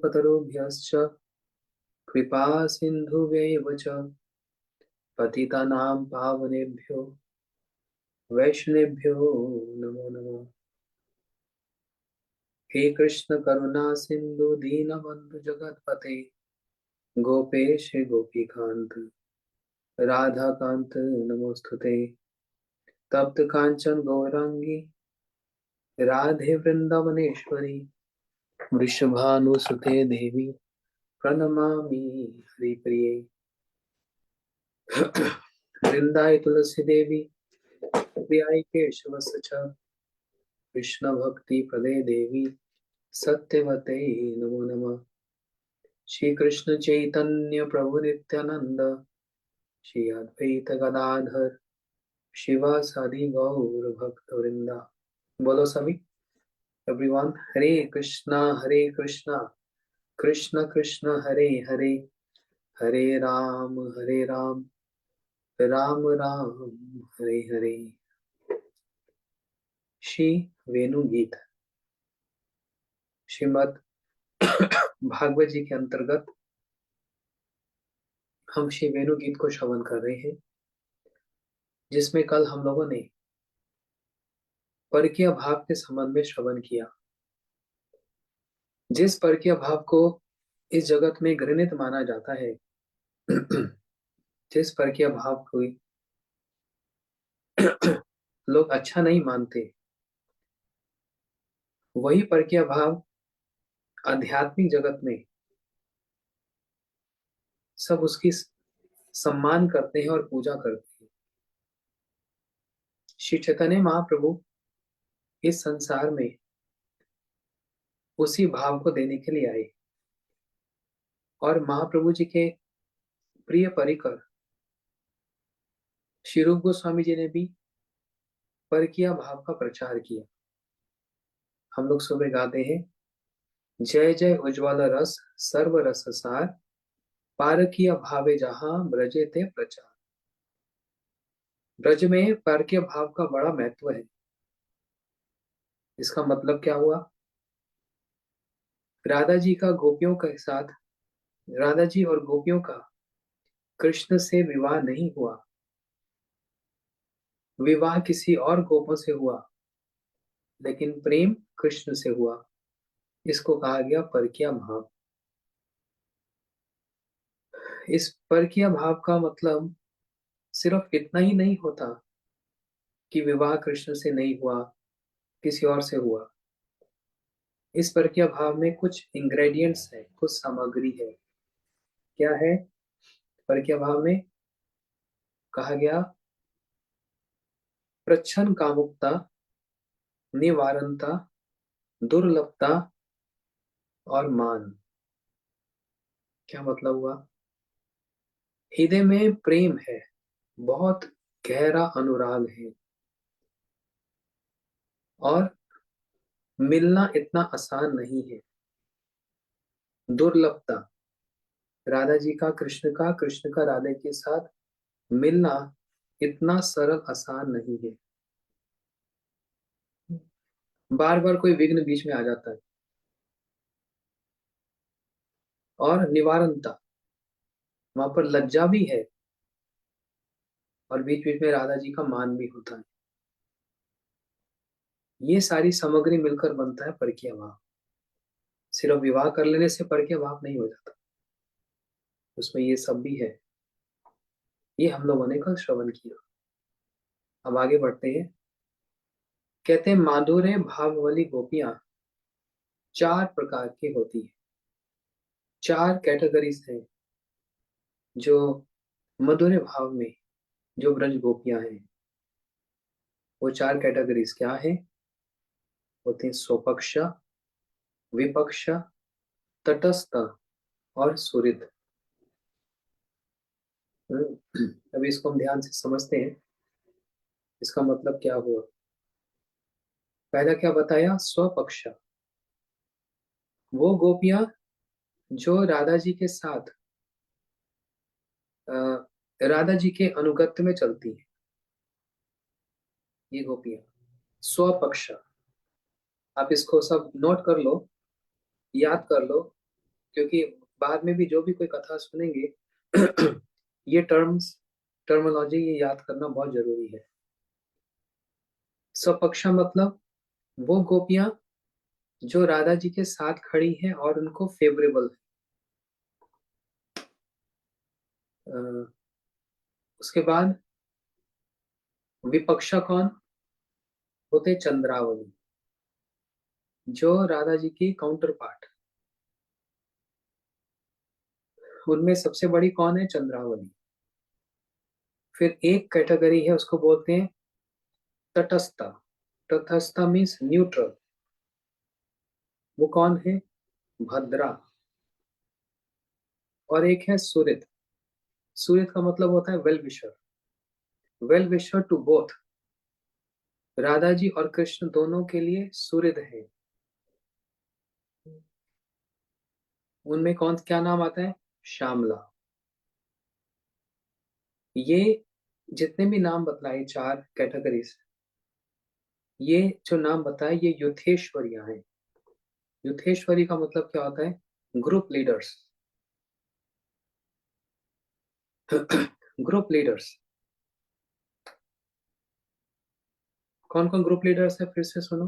कल्पतरुभ्यश्च कृपा सिन्धुभ्यैव च पतितानां पावनेभ्यो वैष्णवेभ्यो नमो नमः। हे कृष्ण करुणा सिंधु दीनबंधु जगतपते गोपेश गोपीकांत राधा कांत नमोस्तुते। तप्त कांचन गौरांगी राधे वृंदावनेश्वरी वृषभानुसुते देवी प्रणमामि हरिप्रिये। वृंदाय तुलसी देवी प्रियाय केशवस्य च कृष्ण भक्ति प्रदे देवी सत्यवते नमो नमः। श्री कृष्ण चैतन्य प्रभु नित्यानंद श्री अद्वैत गदाधर शिवासादि गौर भक्त वृंदा। बोलो सभी एवरीवन। हरे कृष्णा कृष्ण कृष्ण हरे हरे हरे राम राम राम हरे हरे। श्री वेणु गीत श्रीमद् भागवत जी के अंतर्गत हम श्री वेणु गीत को श्रवण कर रहे हैं, जिसमें कल हम लोगों ने परकीय भाव के संबंध में श्रवण किया। जिस परकीय भाव को इस जगत में घृणित माना जाता है, जिस परकीय भाव को लोग अच्छा नहीं मानते, वही परकीय भाव आध्यात्मिक जगत में सब उसकी सम्मान करते हैं और पूजा करते हैं। श्री चैतन्य महाप्रभु इस संसार में उसी भाव को देने के लिए आए और महाप्रभु जी के प्रिय परिकर श्री रूप गोस्वामी जी ने भी परकीय भाव का प्रचार किया। हम लोग सुबह गाते हैं, जय जय उज्ज्वल रस सर्व रस सार पारकीय भावे जहां ब्रजे ते प्रचार। ब्रज में परकीय भाव का बड़ा महत्व है। इसका मतलब क्या हुआ? राधा जी का गोपियों के साथ, राधा जी और गोपियों का कृष्ण से विवाह नहीं हुआ, विवाह किसी और गोपों से हुआ, लेकिन प्रेम कृष्ण से हुआ। इसको कहा गया परकीय भाव। इस परकीय भाव का मतलब सिर्फ इतना ही नहीं होता कि विवाह कृष्ण से नहीं हुआ, किसी और से हुआ। इस परकीय भाव में कुछ इंग्रेडिएंट्स है, कुछ सामग्री है। क्या है? परकीय भाव में कहा गया प्रच्छन्न कामुकता, निवारणता, दुर्लभता और मान। क्या मतलब हुआ? हृदय में प्रेम है, बहुत गहरा अनुराग है, और मिलना इतना आसान नहीं है। दुर्लभता, राधा जी का कृष्ण का, कृष्ण का राधा के साथ मिलना इतना सरल आसान नहीं है। बार बार कोई विघ्न बीच में आ जाता है। और निवारणता, वहां पर लज्जा भी है और बीच बीच में राधा जी का मान भी होता है। ये सारी सामग्री मिलकर बनता है परकीय भाव। सिर्फ विवाह कर लेने से परकीय भाव नहीं हो जाता, उसमें ये सब भी है। ये हम लोगों ने कल श्रवण किया। अब आगे बढ़ते हैं। कहते हैं माधुर्य भाव वाली गोपियां 4 प्रकार की होती है। 4 कैटेगरीज हैं जो मधुर भाव में जो ब्रज गोपियां हैं। वो 4 कैटेगरीज क्या है? होते हैं स्वपक्ष, विपक्ष, तटस्थ और सुहृद। अभी इसको हम ध्यान से समझते हैं, इसका मतलब क्या हुआ। पहला क्या बताया? स्वपक्ष, वो गोपियां जो राधा जी के साथ राधा जी के अनुगत्य में चलती है। ये गोपियां स्वपक्ष। आप इसको सब नोट कर लो, याद कर लो। क्योंकि बाद में भी जो भी कोई कथा सुनेंगे ये टर्मोलॉजी ये याद करना बहुत जरूरी है। स्वपक्षा मतलब वो गोपियां जो राधा जी के साथ खड़ी हैं और उनको फेवरेबल है। उसके बाद विपक्षा कौन होते? चंद्रावली, जो राधा जी की काउंटर पार्ट। उनमें सबसे बड़ी कौन है? चंद्रावली। फिर एक कैटेगरी है उसको बोलते हैं तटस्था। तटस्था मीन्स न्यूट्रल। वो कौन है? भद्रा। और एक है सुहृद। सुहृद का मतलब होता है well wisher. Well wisher to both. Radha ji और कृष्ण दोनों के लिए सुहृद है। उनमें कौन क्या नाम आता है? श्यामला। ये जितने भी नाम बतलाए, चार कैटेगरीज, ये जो नाम बताए ये युथेश्वरियां हैं। युथेश्वरी का मतलब क्या होता है? Group leaders. Group leaders. कौन कौन ग्रुप लीडर्स है? फिर से सुनो।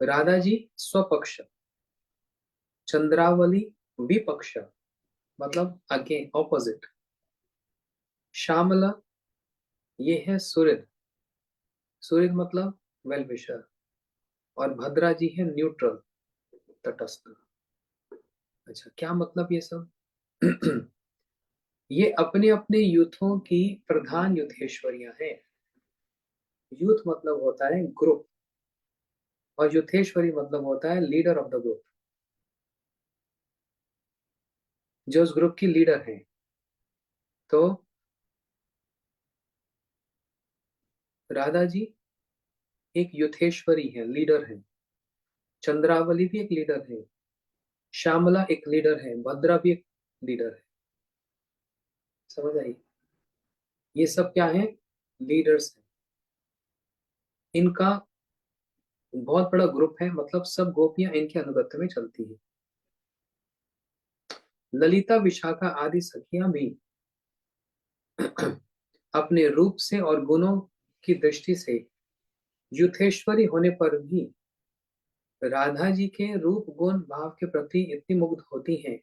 राधा जी स्वपक्ष, चंद्रावली विपक्ष मतलब अगेन ऑपोजिट, श्यामला ये है सुहृद। सुहृद मतलब वेल विशर। और भद्रा जी है न्यूट्रल, तटस्थ। अच्छा, क्या मतलब ये सब? ये अपने अपने यूथों की प्रधान युथेश्वरियां हैं। यूथ मतलब होता है ग्रुप, और युथेश्वरी मतलब होता है लीडर ऑफ द ग्रुप, जो उस ग्रुप की लीडर है। तो राधा जी एक युथेश्वरी है, लीडर है। चंद्रावली भी एक लीडर है। श्यामला एक लीडर है। भद्रा भी एक लीडर है। समझ आई? ये सब क्या है? लीडर्स हैं। इनका बहुत बड़ा ग्रुप है, मतलब सब गोपियां इनके अनुगत्य में चलती हैं। ललिता विशाखा आदि सखियां भी अपने रूप से और गुणों की दृष्टि से युथेश्वरी होने पर भी राधा जी के रूप गुण भाव के प्रति इतनी मुग्ध होती हैं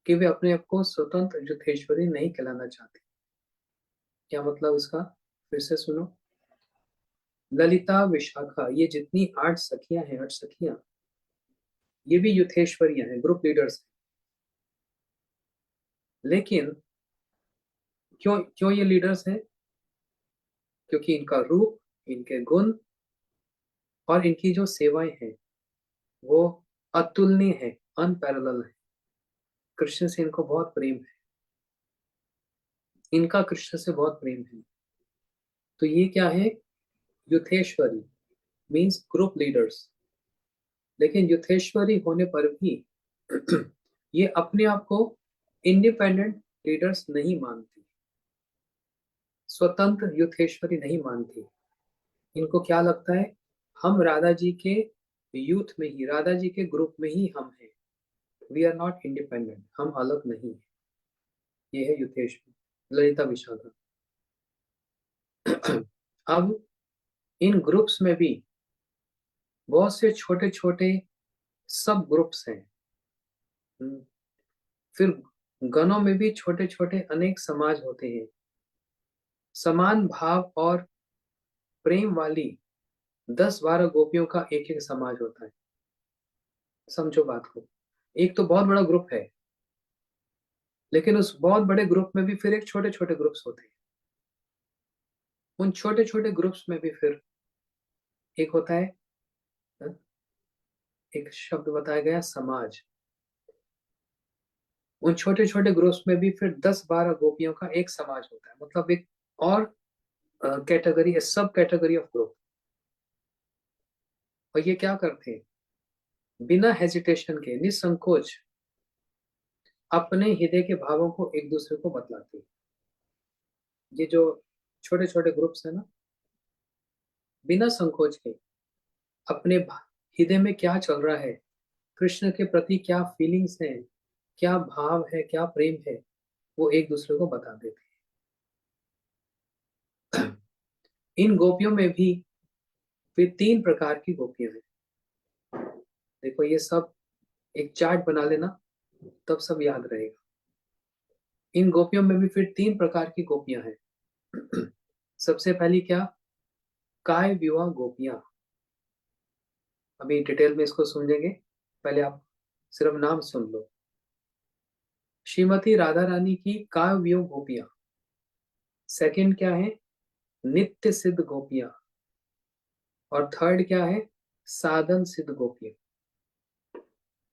कि वे अपने आप को स्वतंत्र युथेश्वरी नहीं कहलाना चाहती। क्या मतलब इसका? फिर से सुनो। ललिता विशाखा ये जितनी आठ सखियां हैं, आठ सखियां, ये भी युथेश्वरियां हैं, ग्रुप लीडर्स हैं। लेकिन क्यों क्यों ये लीडर्स हैं? क्योंकि इनका रूप, इनके गुण और इनकी जो सेवाएं हैं वो अतुलनीय है, अनपैरेलल है। कृष्ण से इनको बहुत प्रेम है। इनका कृष्ण से बहुत प्रेम है। तो ये क्या है? युथेश्वरी मीन्स ग्रुप लीडर्स। लेकिन युथेश्वरी होने पर भी ये अपने आप को इंडिपेंडेंट लीडर्स नहीं मानती, स्वतंत्र युथेश्वरी नहीं मानती। इनको क्या लगता है? हम राधा जी के यूथ में ही, राधा जी के ग्रुप में ही हम हैं। वी आर नॉट इंडिपेंडेंट, हम अलग नहीं है। ये है युथेश्वरी, ललिता विशाखा। अब इन ग्रुप्स में भी बहुत से छोटे छोटे सब ग्रुप्स हैं। हम्म, फिर गणों में भी छोटे छोटे अनेक समाज होते हैं। समान भाव और प्रेम वाली 10-12 गोपियों का एक एक समाज होता है। समझो बात को। एक तो बहुत बड़ा ग्रुप है, लेकिन उस बहुत बड़े ग्रुप में भी फिर एक छोटे छोटे ग्रुप्स होते हैं। उन छोटे छोटे ग्रुप्स में भी फिर एक होता है, हाँ, एक शब्द बताया गया समाज। उन छोटे छोटे ग्रुप्स में भी फिर 10-12 गोपियों का एक समाज होता है, मतलब एक और कैटेगरी है, सब कैटेगरी ऑफ ग्रुप। और ये क्या करते हैं? बिना हेजिटेशन के, निसंकोच अपने हृदय के भावों को एक दूसरे को बतलाते हैं। ये जो छोटे छोटे ग्रुप्स है ना, बिना संकोच के अपने हृदय में क्या चल रहा है कृष्ण के प्रति क्या फीलिंग्स हैं, क्या भाव है, क्या प्रेम है, वो एक दूसरे को बता देते हैं। इन गोपियों में भी फिर 3 प्रकार की गोपियां हैं। देखो ये सब एक चार्ट बना लेना, तब सब याद रहेगा। इन गोपियों में भी फिर 3 प्रकार की गोपियां हैं। सबसे पहली क्या, काय विवाह गोपियां। अभी डिटेल में इसको समझेंगे, पहले आप सिर्फ नाम सुन लो। श्रीमती राधा रानी की काय विवाह गोपियां। सेकंड क्या है, नित्य सिद्ध गोपियां। और थर्ड क्या है, साधन सिद्ध गोपियां।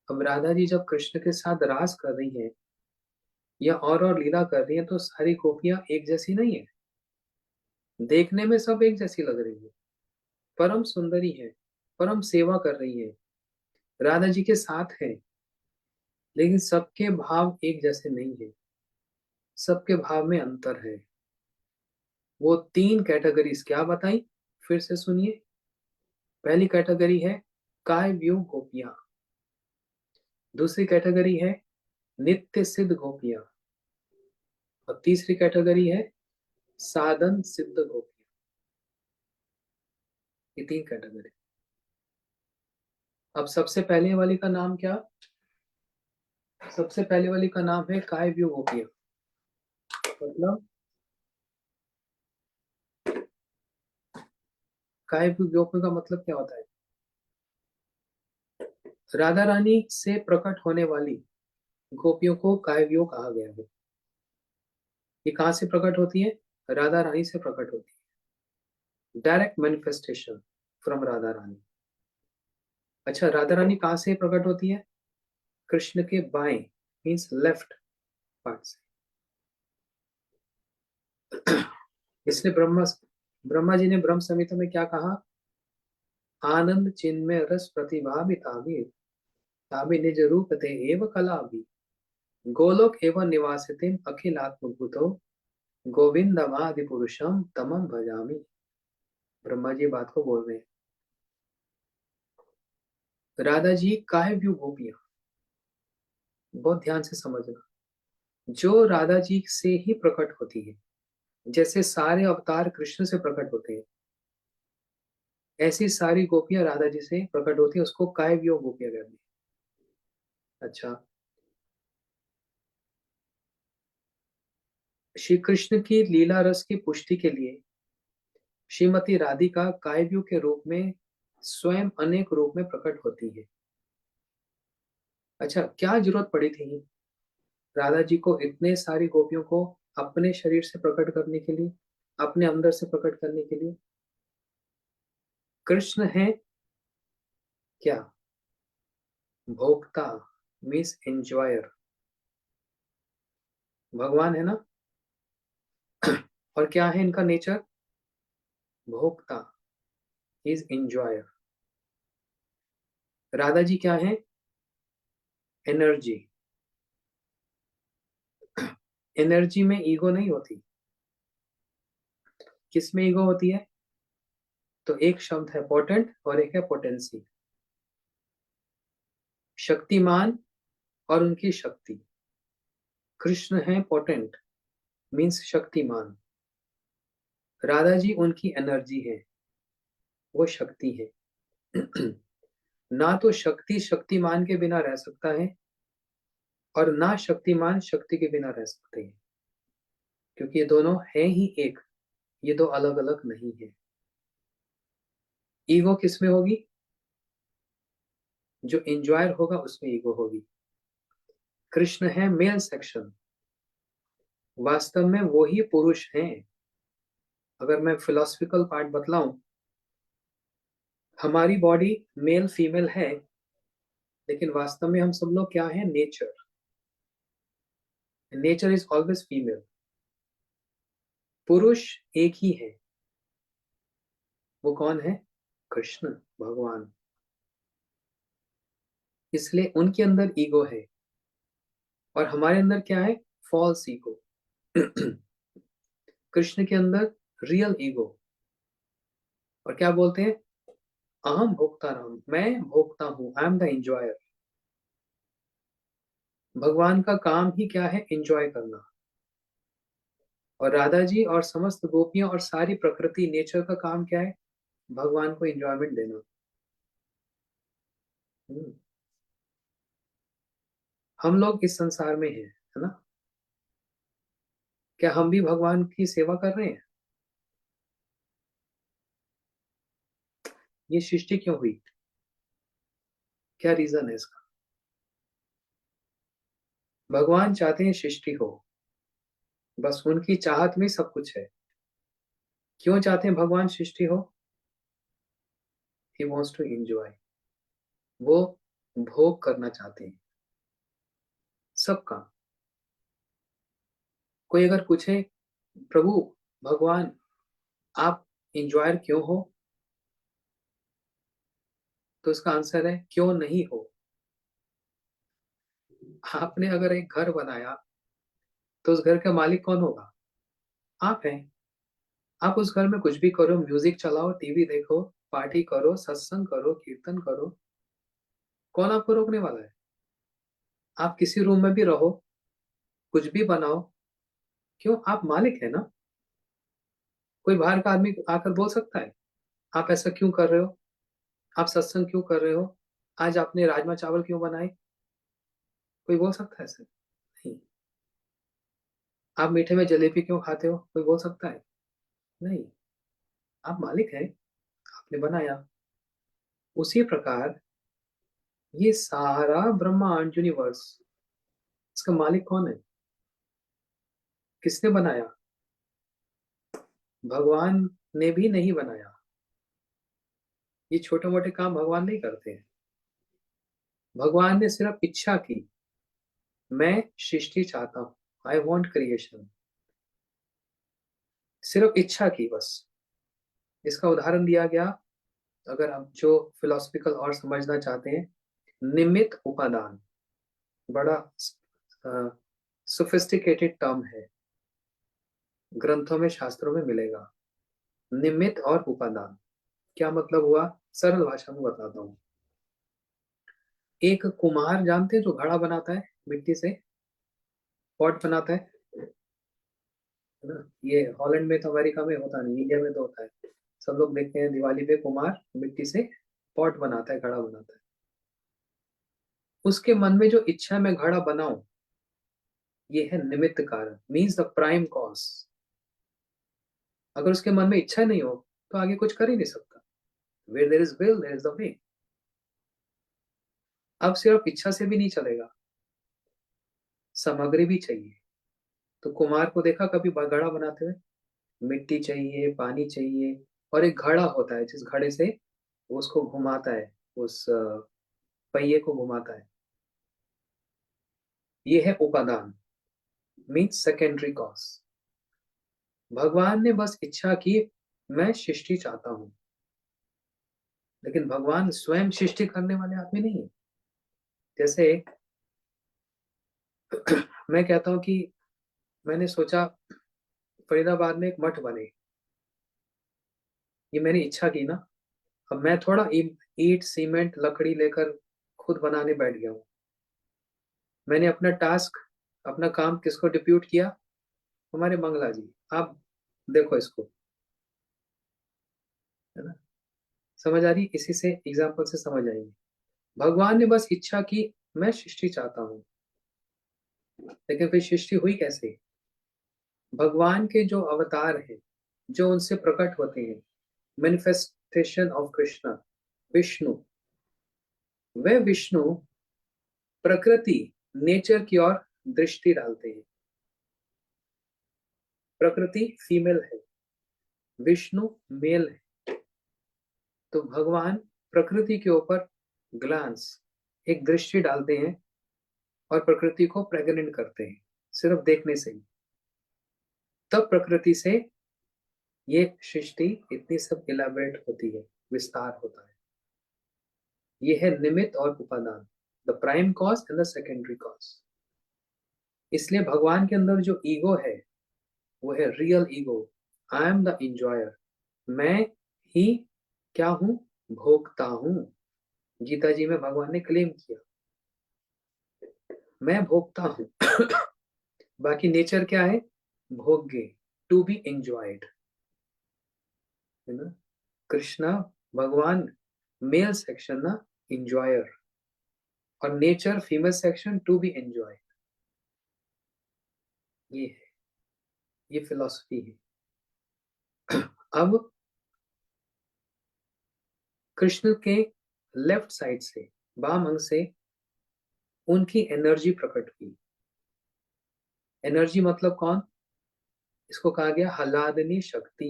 अब राधा जी जब कृष्ण के साथ रास कर रही हैं या और लीला कर रही हैं, तो सारी गोपियां एक जैसी नहीं है। देखने में सब एक जैसी लग रही है, परम सुंदरी है, परम सेवा कर रही है, राधा जी के साथ है, लेकिन सबके भाव एक जैसे नहीं है, सबके भाव में अंतर है। वो 3 कैटेगरीज क्या बताई, फिर से सुनिए। पहली कैटेगरी है काय व्यू गोपियां। दूसरी कैटेगरी है नित्य सिद्ध गोपियां। और तीसरी कैटेगरी है साधन सिद्ध गोपियां। ये 3 कैटेगरी। अब सबसे पहले वाली का नाम क्या, सबसे पहले वाली का नाम है काय व्यू गोपियां। मतलब काय व्यू गोपियों का मतलब क्या होता है, राधा रानी से प्रकट होने वाली गोपियों को काव्यों कहा गया है। ये कहाँ से प्रकट होती है, राधा रानी से प्रकट होती है, direct manifestation from Radha Rani. अच्छा, राधा रानी कहाँ से प्रकट होती है, कृष्ण के बाएं मीन्स लेफ्ट पार्ट से। इसलिए ब्रह्मा जी ने ब्रह्म संहिता में क्या कहा, आनंद चिन्मय रस प्रतिभावि ताबि ताबि निज रूप ते एव कला भी गोलोक एवं निवासितिम अखिलात्मभूतो गोविंदमादि पुरुषम तमम भजामि। ब्रह्मा जी बात को बोल रहे हैं। राधा जी काय व्यू गोपियां, बहुत ध्यान से समझना, जो राधा जी से ही प्रकट होती है। जैसे सारे अवतार कृष्ण से प्रकट होते हैं, ऐसी सारी गोपियां राधा जी से प्रकट होती है, उसको काय व्यू गोपियां कहते हैं। अच्छा, श्री कृष्ण की लीला रस की पुष्टि के लिए श्रीमती राधिका काव्यों के रूप में स्वयं अनेक रूप में प्रकट होती है। अच्छा, क्या जरूरत पड़ी थी राधा जी को इतने सारी गोपियों को अपने शरीर से प्रकट करने के लिए, अपने अंदर से प्रकट करने के लिए। कृष्ण है क्या, भोक्ता मीन्स एंजॉयर, भगवान है ना। और क्या है इनका नेचर, भोक्ता इज एंजॉयर। राधा जी क्या है, एनर्जी। एनर्जी में ईगो नहीं होती, किस में ईगो होती है, तो एक शब्द है पोटेंट और एक है पोटेंसी। शक्तिमान और उनकी शक्ति। कृष्ण है पोटेंट मीन्स शक्तिमान, राधा जी उनकी एनर्जी है, वो शक्ति है। ना तो शक्ति शक्तिमान के बिना रह सकता है, और ना शक्तिमान शक्ति के बिना रह सकते हैं, क्योंकि ये दोनों हैं ही एक, ये दो अलग अलग नहीं है। ईगो किस में होगी, जो एंजॉयर होगा उसमें ईगो होगी। कृष्ण है मेल सेक्शन, वास्तव में वो ही पुरुष हैं। अगर मैं फिलोसफिकल पार्ट बतलाऊं, हमारी बॉडी मेल फीमेल है, लेकिन वास्तव में हम सब लोग क्या है, nature. Nature is always female. पुरुष एक ही है, वो कौन है, कृष्ण भगवान। इसलिए उनके अंदर ईगो है, और हमारे अंदर क्या है, फॉल्स ईगो। कृष्ण के अंदर रियल ईगो। और क्या बोलते हैं, अहम भोक्ता राम, मैं भोक्ता हूं, आई एम द एंजॉयर। भगवान का काम ही क्या है? एंजॉय करना। और राधा जी और समस्त गोपियां और सारी प्रकृति नेचर का काम क्या है? भगवान को एंजॉयमेंट देना। हम्म। हम लोग इस संसार में हैं, है ना? क्या हम भी भगवान की सेवा कर रहे हैं? ये सृष्टि क्यों हुई? क्या रीजन है इसका? भगवान चाहते हैं सृष्टि हो, बस उनकी चाहत में सब कुछ है। क्यों चाहते हैं भगवान सृष्टि हो? He wants to enjoy. वो भोग करना चाहते हैं सबका। कोई अगर पूछे, प्रभु, भगवान, आप इंजॉयर क्यों हो? तो इसका आंसर है, क्यों नहीं हो। आपने अगर एक घर बनाया तो उस घर का मालिक कौन होगा? आप हैं। आप उस घर में कुछ भी करो, म्यूजिक चलाओ, टीवी देखो, पार्टी करो, सत्संग करो, कीर्तन करो, कौन आपको रोकने वाला है? आप किसी रूम में भी रहो, कुछ भी बनाओ, क्यों? आप मालिक है ना। कोई बाहर का आदमी आकर बोल सकता है आप ऐसा क्यों कर रहे हो, आप सत्संग क्यों कर रहे हो, आज आपने राजमा चावल क्यों बनाए? कोई बोल सकता है ऐसे? नहीं। आप मीठे में जलेबी क्यों खाते हो? कोई बोल सकता है? नहीं। आप मालिक हैं, आपने बनाया। उसी प्रकार ये सारा ब्रह्मांड यूनिवर्स, इसका मालिक कौन है? किसने बनाया? भगवान ने भी नहीं बनाया। ये छोटे मोटे काम भगवान नहीं करते हैं। भगवान ने सिर्फ इच्छा की, मैं सृष्टि चाहता हूं, आई वॉन्ट क्रिएशन। सिर्फ इच्छा की बस। इसका उदाहरण दिया गया, अगर आप जो फिलोसफिकल और समझना चाहते हैं, निमित्त उपादान। बड़ा सोफिस्टिकेटेड टर्म है, ग्रंथों में शास्त्रों में मिलेगा। निमित्त और उपादान क्या मतलब हुआ? सरल भाषा में बताता हूँ। एक कुम्हार जानते हैं जो घड़ा बनाता है मिट्टी से, पॉट बनाता है ना? ये हॉलैंड में तो, अमेरिका में होता नहीं, इंडिया में तो होता है। सब लोग देखते हैं दिवाली पे कुम्हार मिट्टी से पॉट बनाता है, घड़ा बनाता है। उसके मन में जो इच्छा मैं घड़ा बनाऊं, ये है निमित्त कारण, मीन्स द प्राइम कॉज। अगर उसके मन में इच्छा नहीं हो तो आगे कुछ कर ही नहीं सकता। Where there is will there is the way. अब सिर्फ इच्छा से भी नहीं चलेगा, सामग्री भी चाहिए। तो कुम्हार को देखा कभी घड़ा बनाते हुए? मिट्टी चाहिए, पानी चाहिए, और एक घड़ा होता है जिस घड़े से वो उसको घुमाता है, उस पहिए को घुमाता है। ये है उपादान, मीन्स सेकेंडरी कॉज। भगवान ने बस इच्छा की, मैं सृष्टि चाहता हूं, लेकिन भगवान स्वयं सृष्टि करने वाले आदमी नहीं है। जैसे मैं कहता हूं कि मैंने सोचा फरीदाबाद में एक मठ बने, ये मैंने इच्छा की ना। अब मैं थोड़ा ईट सीमेंट लकड़ी लेकर खुद बनाने बैठ गया हूँ। मैंने अपना टास्क, अपना काम किसको डिप्यूट किया? हमारे मंगला जी। आप देखो इसको, है ना? समझ आ रही? इसी से एग्जाम्पल से समझ आएंगे। भगवान ने बस इच्छा की, मैं सृष्टि चाहता हूँ, लेकिन फिर सृष्टि हुई कैसे? भगवान के जो अवतार हैं, जो उनसे प्रकट होते हैं, मैनिफेस्टेशन ऑफ कृष्णा, विष्णु, वे विष्णु प्रकृति, नेचर की ओर दृष्टि डालते हैं। प्रकृति फीमेल है, विष्णु मेल है। तो भगवान प्रकृति के ऊपर ग्लांस, एक दृष्टि डालते हैं और प्रकृति को प्रेग्नेंट करते हैं, सिर्फ देखने से ही। तब प्रकृति से ये सृष्टि इतनी सब इलाबरेट होती है, विस्तार होता है। ये है निमित्त और उपादान, the prime cause and the secondary cause. इसलिए भगवान के अंदर जो ईगो है, वो है real ego. I am the enjoyer. मैं ही क्या हूं? भोक्ता हूं। गीता जी में भगवान ने क्लेम किया। मैं भोगता हूं। बाकी नेचर क्या है? भोग्य, टू बी एंजॉयड, है ना। कृष्णा, भगवान मेल सेक्शन ना, इंजॉयर, और nature female section, to be enjoy. ये है, ये फिलॉसफी है। अब कृष्ण के लेफ्ट साइड से, वाम अंग से उनकी एनर्जी प्रकट हुई। एनर्जी मतलब कौन? इसको कहा गया हलादनी शक्ति।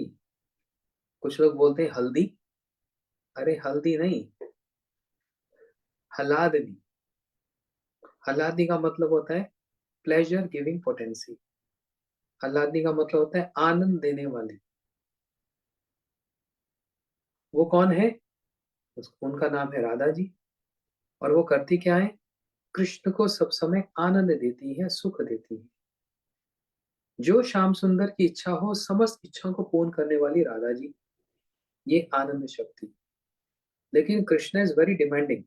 कुछ लोग बोलते हैं हल्दी, अरे हल्दी नहीं, हलादनी। हलादनी का मतलब होता है प्लेजर गिविंग पोटेंसी। हलादनी का मतलब होता है आनंद देने वाली। वो कौन है? उनका नाम है राधा जी। और वो करती क्या है? कृष्ण को सब समय आनंद देती है, सुख देती है। जो श्याम सुंदर की इच्छा हो, समस्त इच्छाओं को पूर्ण करने वाली राधा जी, ये आनंद शक्ति। लेकिन कृष्ण इज वेरी डिमांडिंग।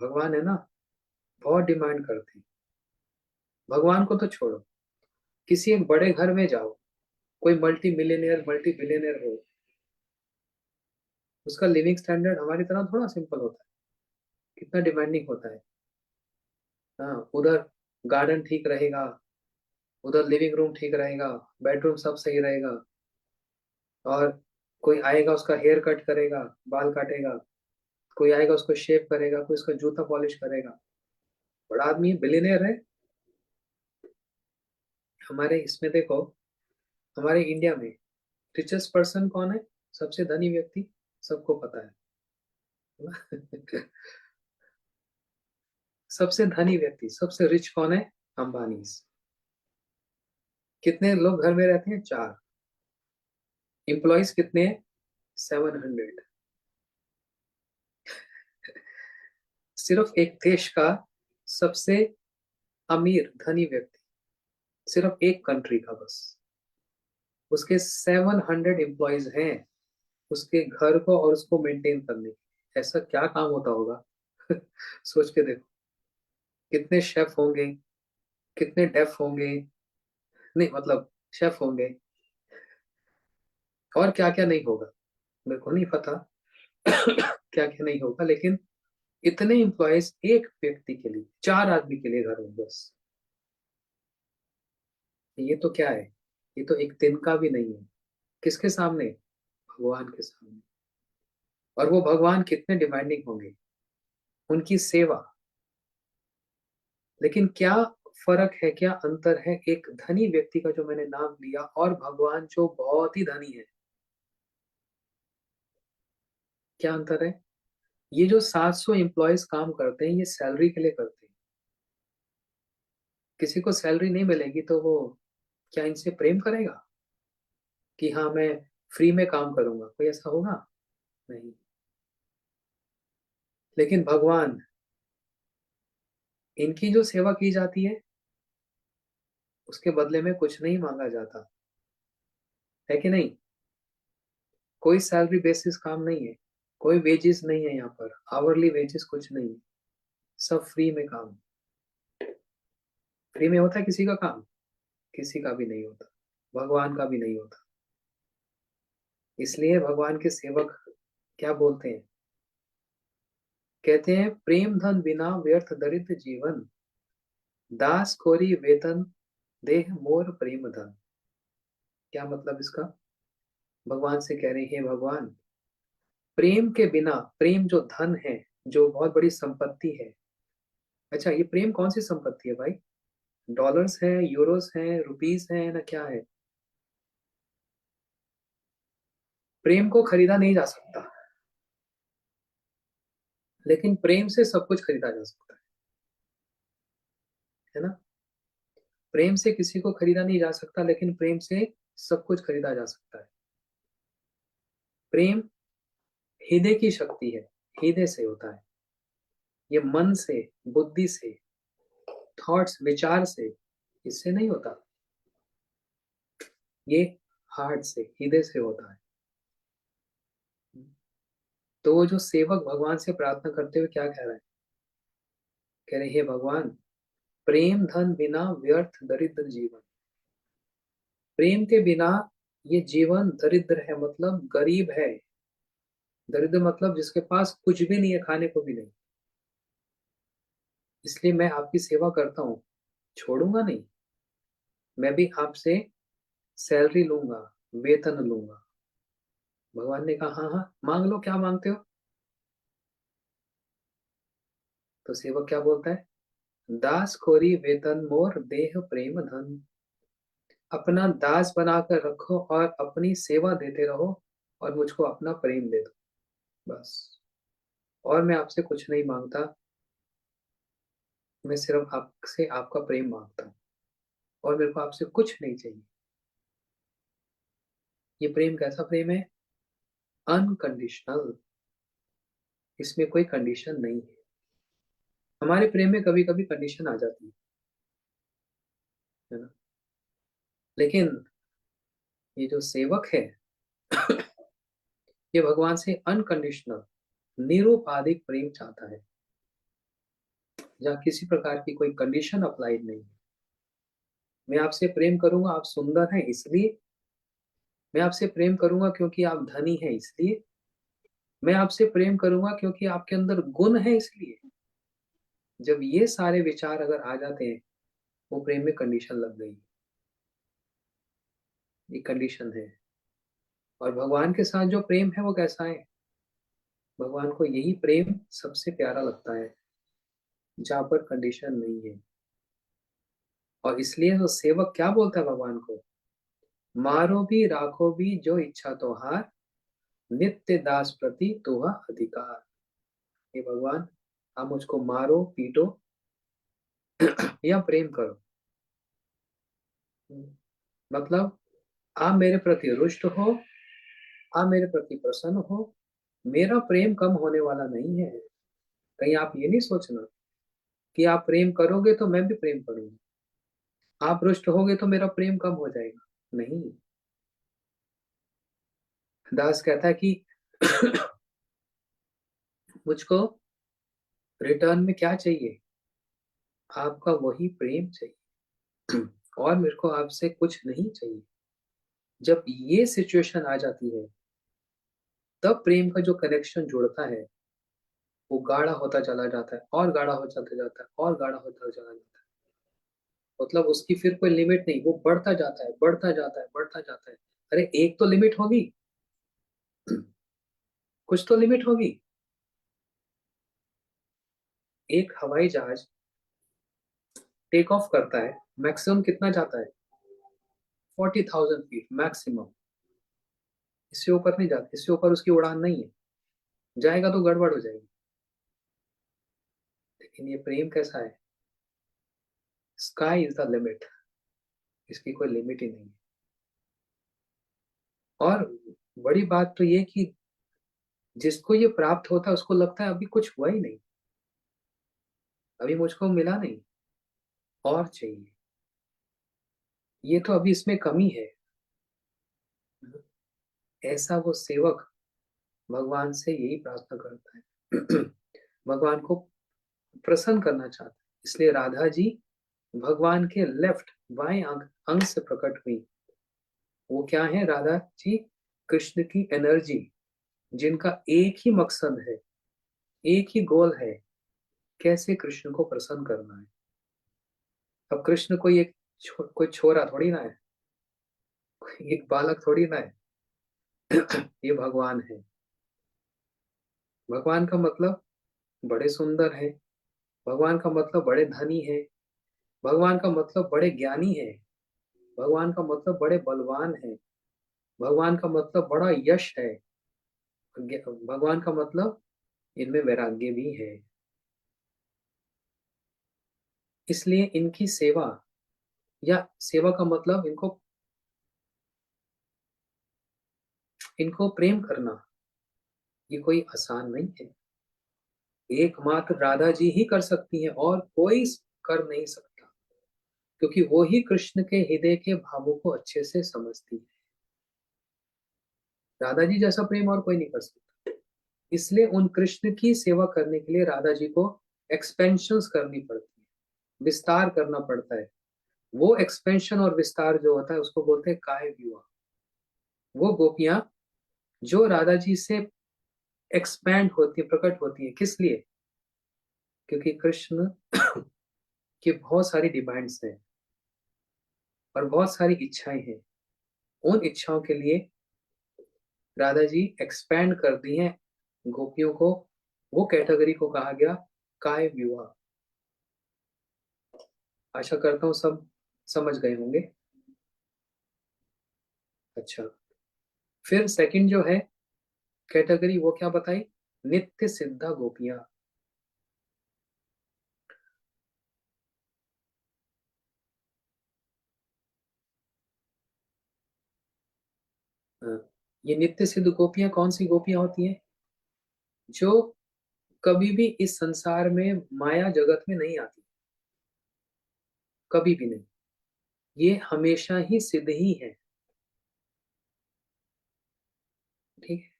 भगवान है ना, बहुत डिमांड करते हैं। भगवान को तो छोड़ो, किसी एक बड़े घर में जाओ, कोई मल्टी मिलियनियर मल्टी बिलियनियर हो, उसका लिविंग स्टैंडर्ड हमारी तरह थोड़ा सिंपल होता है, कितना डिमांडिंग होता है। हाँ, उधर गार्डन ठीक रहेगा, उधर लिविंग रूम ठीक रहेगा, बेडरूम सब सही रहेगा, और कोई आएगा उसका हेयर कट करेगा, बाल काटेगा, कोई आएगा उसको शेव करेगा, कोई उसका जूता पॉलिश करेगा। बड़ा आदमी बिलियनियर है। हमारे इसमें देखो, हमारे इंडिया में रिचेस्ट पर्सन कौन है? सबसे धनी व्यक्ति, सबको पता है ना? सबसे धनी व्यक्ति, सबसे रिच कौन है? अंबानी। कितने लोग घर में रहते हैं? 4। एम्प्लॉयज कितने हैं? 700। सिर्फ एक देश का सबसे अमीर धनी व्यक्ति, सिर्फ एक कंट्री का बस, उसके 700 एम्प्लॉयज हैं, उसके घर को और उसको मेंटेन करने के। ऐसा क्या काम होता होगा? सोच के देखो, कितने शेफ होंगे, कितने डेफ होंगे, नहीं मतलब शेफ होंगे, और क्या क्या नहीं होगा, मेरे को नहीं पता। क्या क्या नहीं होगा, लेकिन इतने एम्प्लॉयज एक व्यक्ति के लिए, 4 आदमी के लिए घर में बस। ये तो क्या है? ये तो एक दिन का भी नहीं है। किसके सामने? भगवान के सामने। और वो भगवान कितने डिमांडिंग होंगे, उनकी सेवा। लेकिन क्या फर्क है, क्या अंतर है एक धनी व्यक्ति का जो मैंने नाम लिया, और भगवान जो बहुत ही धनी है? क्या अंतर है? ये जो 700 एम्प्लॉयज काम करते हैं, ये सैलरी के लिए करते हैं। किसी को सैलरी नहीं मिलेगी तो वो क्या इनसे प्रेम करेगा कि हाँ मैं फ्री में काम करूंगा? कोई ऐसा होगा? नहीं। लेकिन भगवान, इनकी जो सेवा की जाती है, उसके बदले में कुछ नहीं मांगा जाता, है कि नहीं? कोई सैलरी बेसिस काम नहीं है, कोई वेजेस नहीं है यहाँ पर, आवरली वेजेस कुछ नहीं है, सब फ्री में काम। फ्री में होता है किसी का काम? किसी का भी नहीं होता, भगवान का भी नहीं होता। इसलिए भगवान के सेवक क्या बोलते हैं? कहते हैं प्रेम धन बिना व्यर्थ दरिद्र जीवन, दास कोरी वेतन देह मोर प्रेम धन। क्या मतलब इसका? भगवान से कह रहे हैं, भगवान प्रेम के बिना, प्रेम जो धन है, जो बहुत बड़ी संपत्ति है। अच्छा, ये प्रेम कौन सी संपत्ति है भाई? डॉलर्स है, यूरोस है, रुपीस है ना, क्या है? प्रेम को खरीदा नहीं जा सकता, लेकिन प्रेम से सब कुछ खरीदा जा सकता है ना। प्रेम से किसी को खरीदा नहीं जा सकता, लेकिन प्रेम से सब कुछ खरीदा जा सकता है। प्रेम हृदय की शक्ति है, हृदय से होता है। ये मन से, बुद्धि से, थॉट्स, विचार से, इससे नहीं होता। ये हार्ट से, हृदय से होता है। तो वो जो सेवक भगवान से प्रार्थना करते हुए क्या कह रहा है? कह रहे हे भगवान, प्रेम धन बिना व्यर्थ दरिद्र जीवन। प्रेम के बिना ये जीवन दरिद्र है, मतलब गरीब है। दरिद्र मतलब जिसके पास कुछ भी नहीं है, खाने को भी नहीं। इसलिए मैं आपकी सेवा करता हूँ, छोड़ूंगा नहीं। मैं भी आपसे सैलरी लूंगा, वेतन लूंगा। भगवान ने कहा हाँ हाँ मांग लो, क्या मांगते हो। तो सेवक क्या बोलता है, दास खोरी वेतन मोर देह प्रेम धन। अपना दास बनाकर रखो और अपनी सेवा देते रहो, और मुझको अपना प्रेम दे दो, बस। और मैं आपसे कुछ नहीं मांगता, मैं सिर्फ आपसे आपका प्रेम मांगता हूँ, और मेरे को आपसे कुछ नहीं चाहिए। ये प्रेम कैसा प्रेम है, अनकंडीशनल। इसमें कोई कंडीशन नहीं है। हमारे प्रेम में कभी कभी कंडीशन आ जाती है ना। लेकिन ये जो सेवक है, ये भगवान से अनकंडीशनल निरुपाधिक प्रेम चाहता है, जहाँ किसी प्रकार की कोई कंडीशन अप्लाइड नहीं है। मैं आपसे प्रेम करूंगा, आप सुंदर हैं इसलिए। मैं आपसे प्रेम करूंगा क्योंकि आप धनी हैं इसलिए। मैं आपसे प्रेम करूंगा क्योंकि आपके अंदर गुण है इसलिए। जब ये सारे विचार अगर आ जाते हैं, वो प्रेम में कंडीशन लग गई। ये कंडीशन है। और भगवान के साथ जो प्रेम है वो कैसा है, भगवान को यही प्रेम सबसे प्यारा लगता है, जहाँ पर कंडीशन नहीं है। और इसलिए तो सेवक क्या बोलता है भगवान को, मारो भी राखो भी जो इच्छा तो हार, नित्य दास प्रति तुहा अधिकार। हे भगवान, आप मुझको मारो पीटो या प्रेम करो, मतलब आप मेरे प्रति रुष्ट हो, आप मेरे प्रति प्रसन्न हो, मेरा प्रेम कम होने वाला नहीं है। कहीं आप ये नहीं सोचना कि आप प्रेम करोगे तो मैं भी प्रेम करूंगा, आप रुष्ट होगे तो मेरा प्रेम कम हो जाएगा। नहीं। दास कहता है कि मुझको रिटर्न में क्या चाहिए, आपका वही प्रेम चाहिए, और मेरे को आपसे कुछ नहीं चाहिए। जब ये सिचुएशन आ जाती है, तब प्रेम का जो कनेक्शन जुड़ता है, वो गाढ़ा होता चला जाता है, और गाढ़ा हो जाता जाता है, और गाढ़ा होता चला जाता है। मतलब उसकी फिर कोई लिमिट नहीं, वो बढ़ता जाता है, बढ़ता जाता है, बढ़ता जाता है। अरे एक तो लिमिट होगी, कुछ तो लिमिट होगी। एक हवाई जहाज टेक ऑफ करता है, मैक्सिमम कितना जाता है, 40,000 फीट मैक्सिमम। इससे ऊपर नहीं जाता, इससे ऊपर उसकी उड़ान नहीं है। जाएगा तो गड़बड़ हो जाएगी। लेकिन ये प्रेम कैसा है, स्काई इज द लिमिट, इसकी कोई लिमिट ही नहीं है। और बड़ी बात तो ये कि जिसको ये प्राप्त होता है उसको लगता है अभी कुछ हुआ ही नहीं, अभी मुझको मिला नहीं, और चाहिए। ये तो अभी इसमें कमी है। ऐसा वो सेवक भगवान से यही प्रार्थना करता है, भगवान को प्रसन्न करना चाहता है। इसलिए राधा जी भगवान के लेफ्ट बाएं अंग से प्रकट हुई। वो क्या है राधा जी, कृष्ण की एनर्जी, जिनका एक ही मकसद है, एक ही गोल है, कैसे कृष्ण को प्रसन्न करना है। अब कृष्ण कोई एक कोई छोरा थोड़ी ना है, कोई एक बालक थोड़ी ना है। ये भगवान है। भगवान का मतलब बड़े सुंदर है, भगवान का मतलब बड़े धनी है, भगवान का मतलब बड़े ज्ञानी है, भगवान का मतलब बड़े बलवान है, भगवान का मतलब बड़ा यश है, भगवान का मतलब इनमें वैराग्य भी है। इसलिए इनकी सेवा, या सेवा का मतलब इनको इनको प्रेम करना, ये कोई आसान नहीं है। एकमात्र राधा जी ही कर सकती हैं, और कोई कर नहीं सकता, क्योंकि वो ही कृष्ण के हृदय के भावों को अच्छे से समझती है। राधा जी जैसा प्रेम और कोई नहीं कर सकता। इसलिए उन कृष्ण की सेवा करने के लिए राधा जी को एक्सपेंशंस करनी पड़ती है, विस्तार करना पड़ता है। वो एक्सपेंशन और विस्तार जो होता है उसको बोलते हैं काय विवाह। वो गोपियां जो राधा जी से एक्सपैंड होती है, प्रकट होती है, किस लिए? क्योंकि कृष्ण की बहुत सारी डिमांड्स हैं और बहुत सारी इच्छाएं हैं। उन इच्छाओं के लिए राधा जी एक्सपैंड कर दी हैं गोपियों को। वो कैटेगरी को कहा गया काय विवाह। आशा करता हूँ सब समझ गए होंगे। अच्छा, फिर सेकंड जो है कैटेगरी वो क्या बताई? नित्य सिद्धा गोपियां। हाँ, ये नित्य सिद्ध गोपियां कौन सी गोपियां होती हैं? जो कभी भी इस संसार में माया जगत में नहीं आती, कभी भी नहीं। ये हमेशा ही सिद्ध ही है। ठीक है,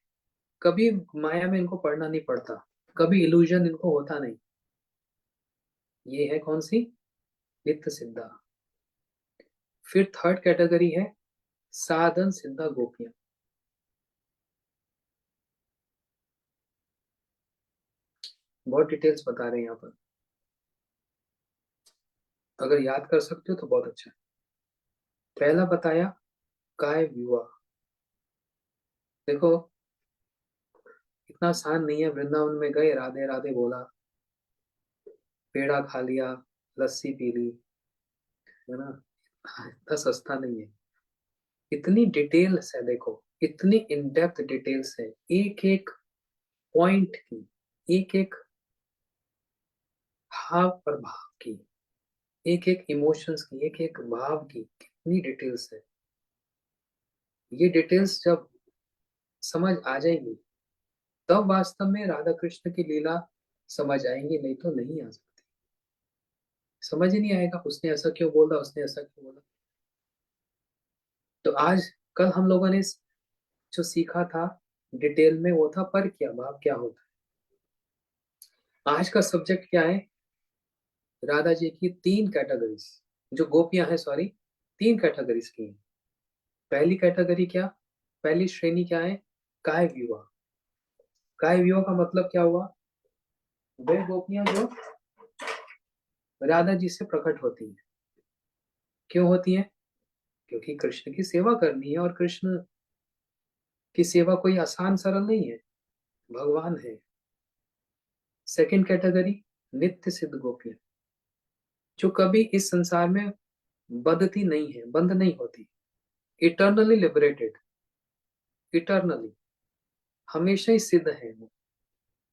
कभी माया में इनको पड़ना नहीं पड़ता, कभी इल्यूजन इनको होता नहीं। ये है कौन सी? नित्य सिद्धा। फिर थर्ड कैटेगरी है साधन सिद्धा गोपियां। बहुत डिटेल्स बता रहे हैं यहाँ पर, अगर याद कर सकते हो तो बहुत अच्छा है। पहला बताया काय विवाह। देखो, इतना आसान नहीं है। वृंदावन में गए, राधे राधे बोला, पेड़ा खा लिया, लस्सी पी ली, है ना? इतना सस्ता नहीं है। इतनी डिटेल्स है, देखो इतनी इन डेप्थ डिटेल्स है, एक एक पॉइंट की, एक एक भाव पर भाव की, एक एक इमोशंस की, एक एक भाव की कितनी डिटेल्स है। ये डिटेल्स जब समझ आ जाएंगी तब वास्तव में राधा कृष्ण की लीला समझ आएंगी, नहीं तो नहीं आ सकती। समझ ही नहीं आएगा उसने ऐसा क्यों बोला, उसने ऐसा क्यों बोला। तो आज कल हम लोगों ने जो सीखा था डिटेल में वो था पर क्या भाव क्या होता है। आज का सब्जेक्ट क्या है? राधा जी की तीन कैटेगरीज, जो गोपियां हैं, सॉरी, तीन कैटेगरीज की हैं। पहली कैटेगरी क्या, पहली श्रेणी क्या है? काय विवाह। काय विवाह का मतलब क्या हुआ? वे गोपियां जो राधा जी से प्रकट होती हैं। क्यों होती हैं? क्योंकि कृष्ण की सेवा करनी है, और कृष्ण की सेवा कोई आसान सरल नहीं है, भगवान है। सेकंड कैटेगरी नित्य सिद्ध गोपियां, जो कभी इस संसार में बंधती नहीं है, बंद नहीं होती, इटर्नली लिबरेटेड, इटर्नली हमेशा ही सिद्ध है वो,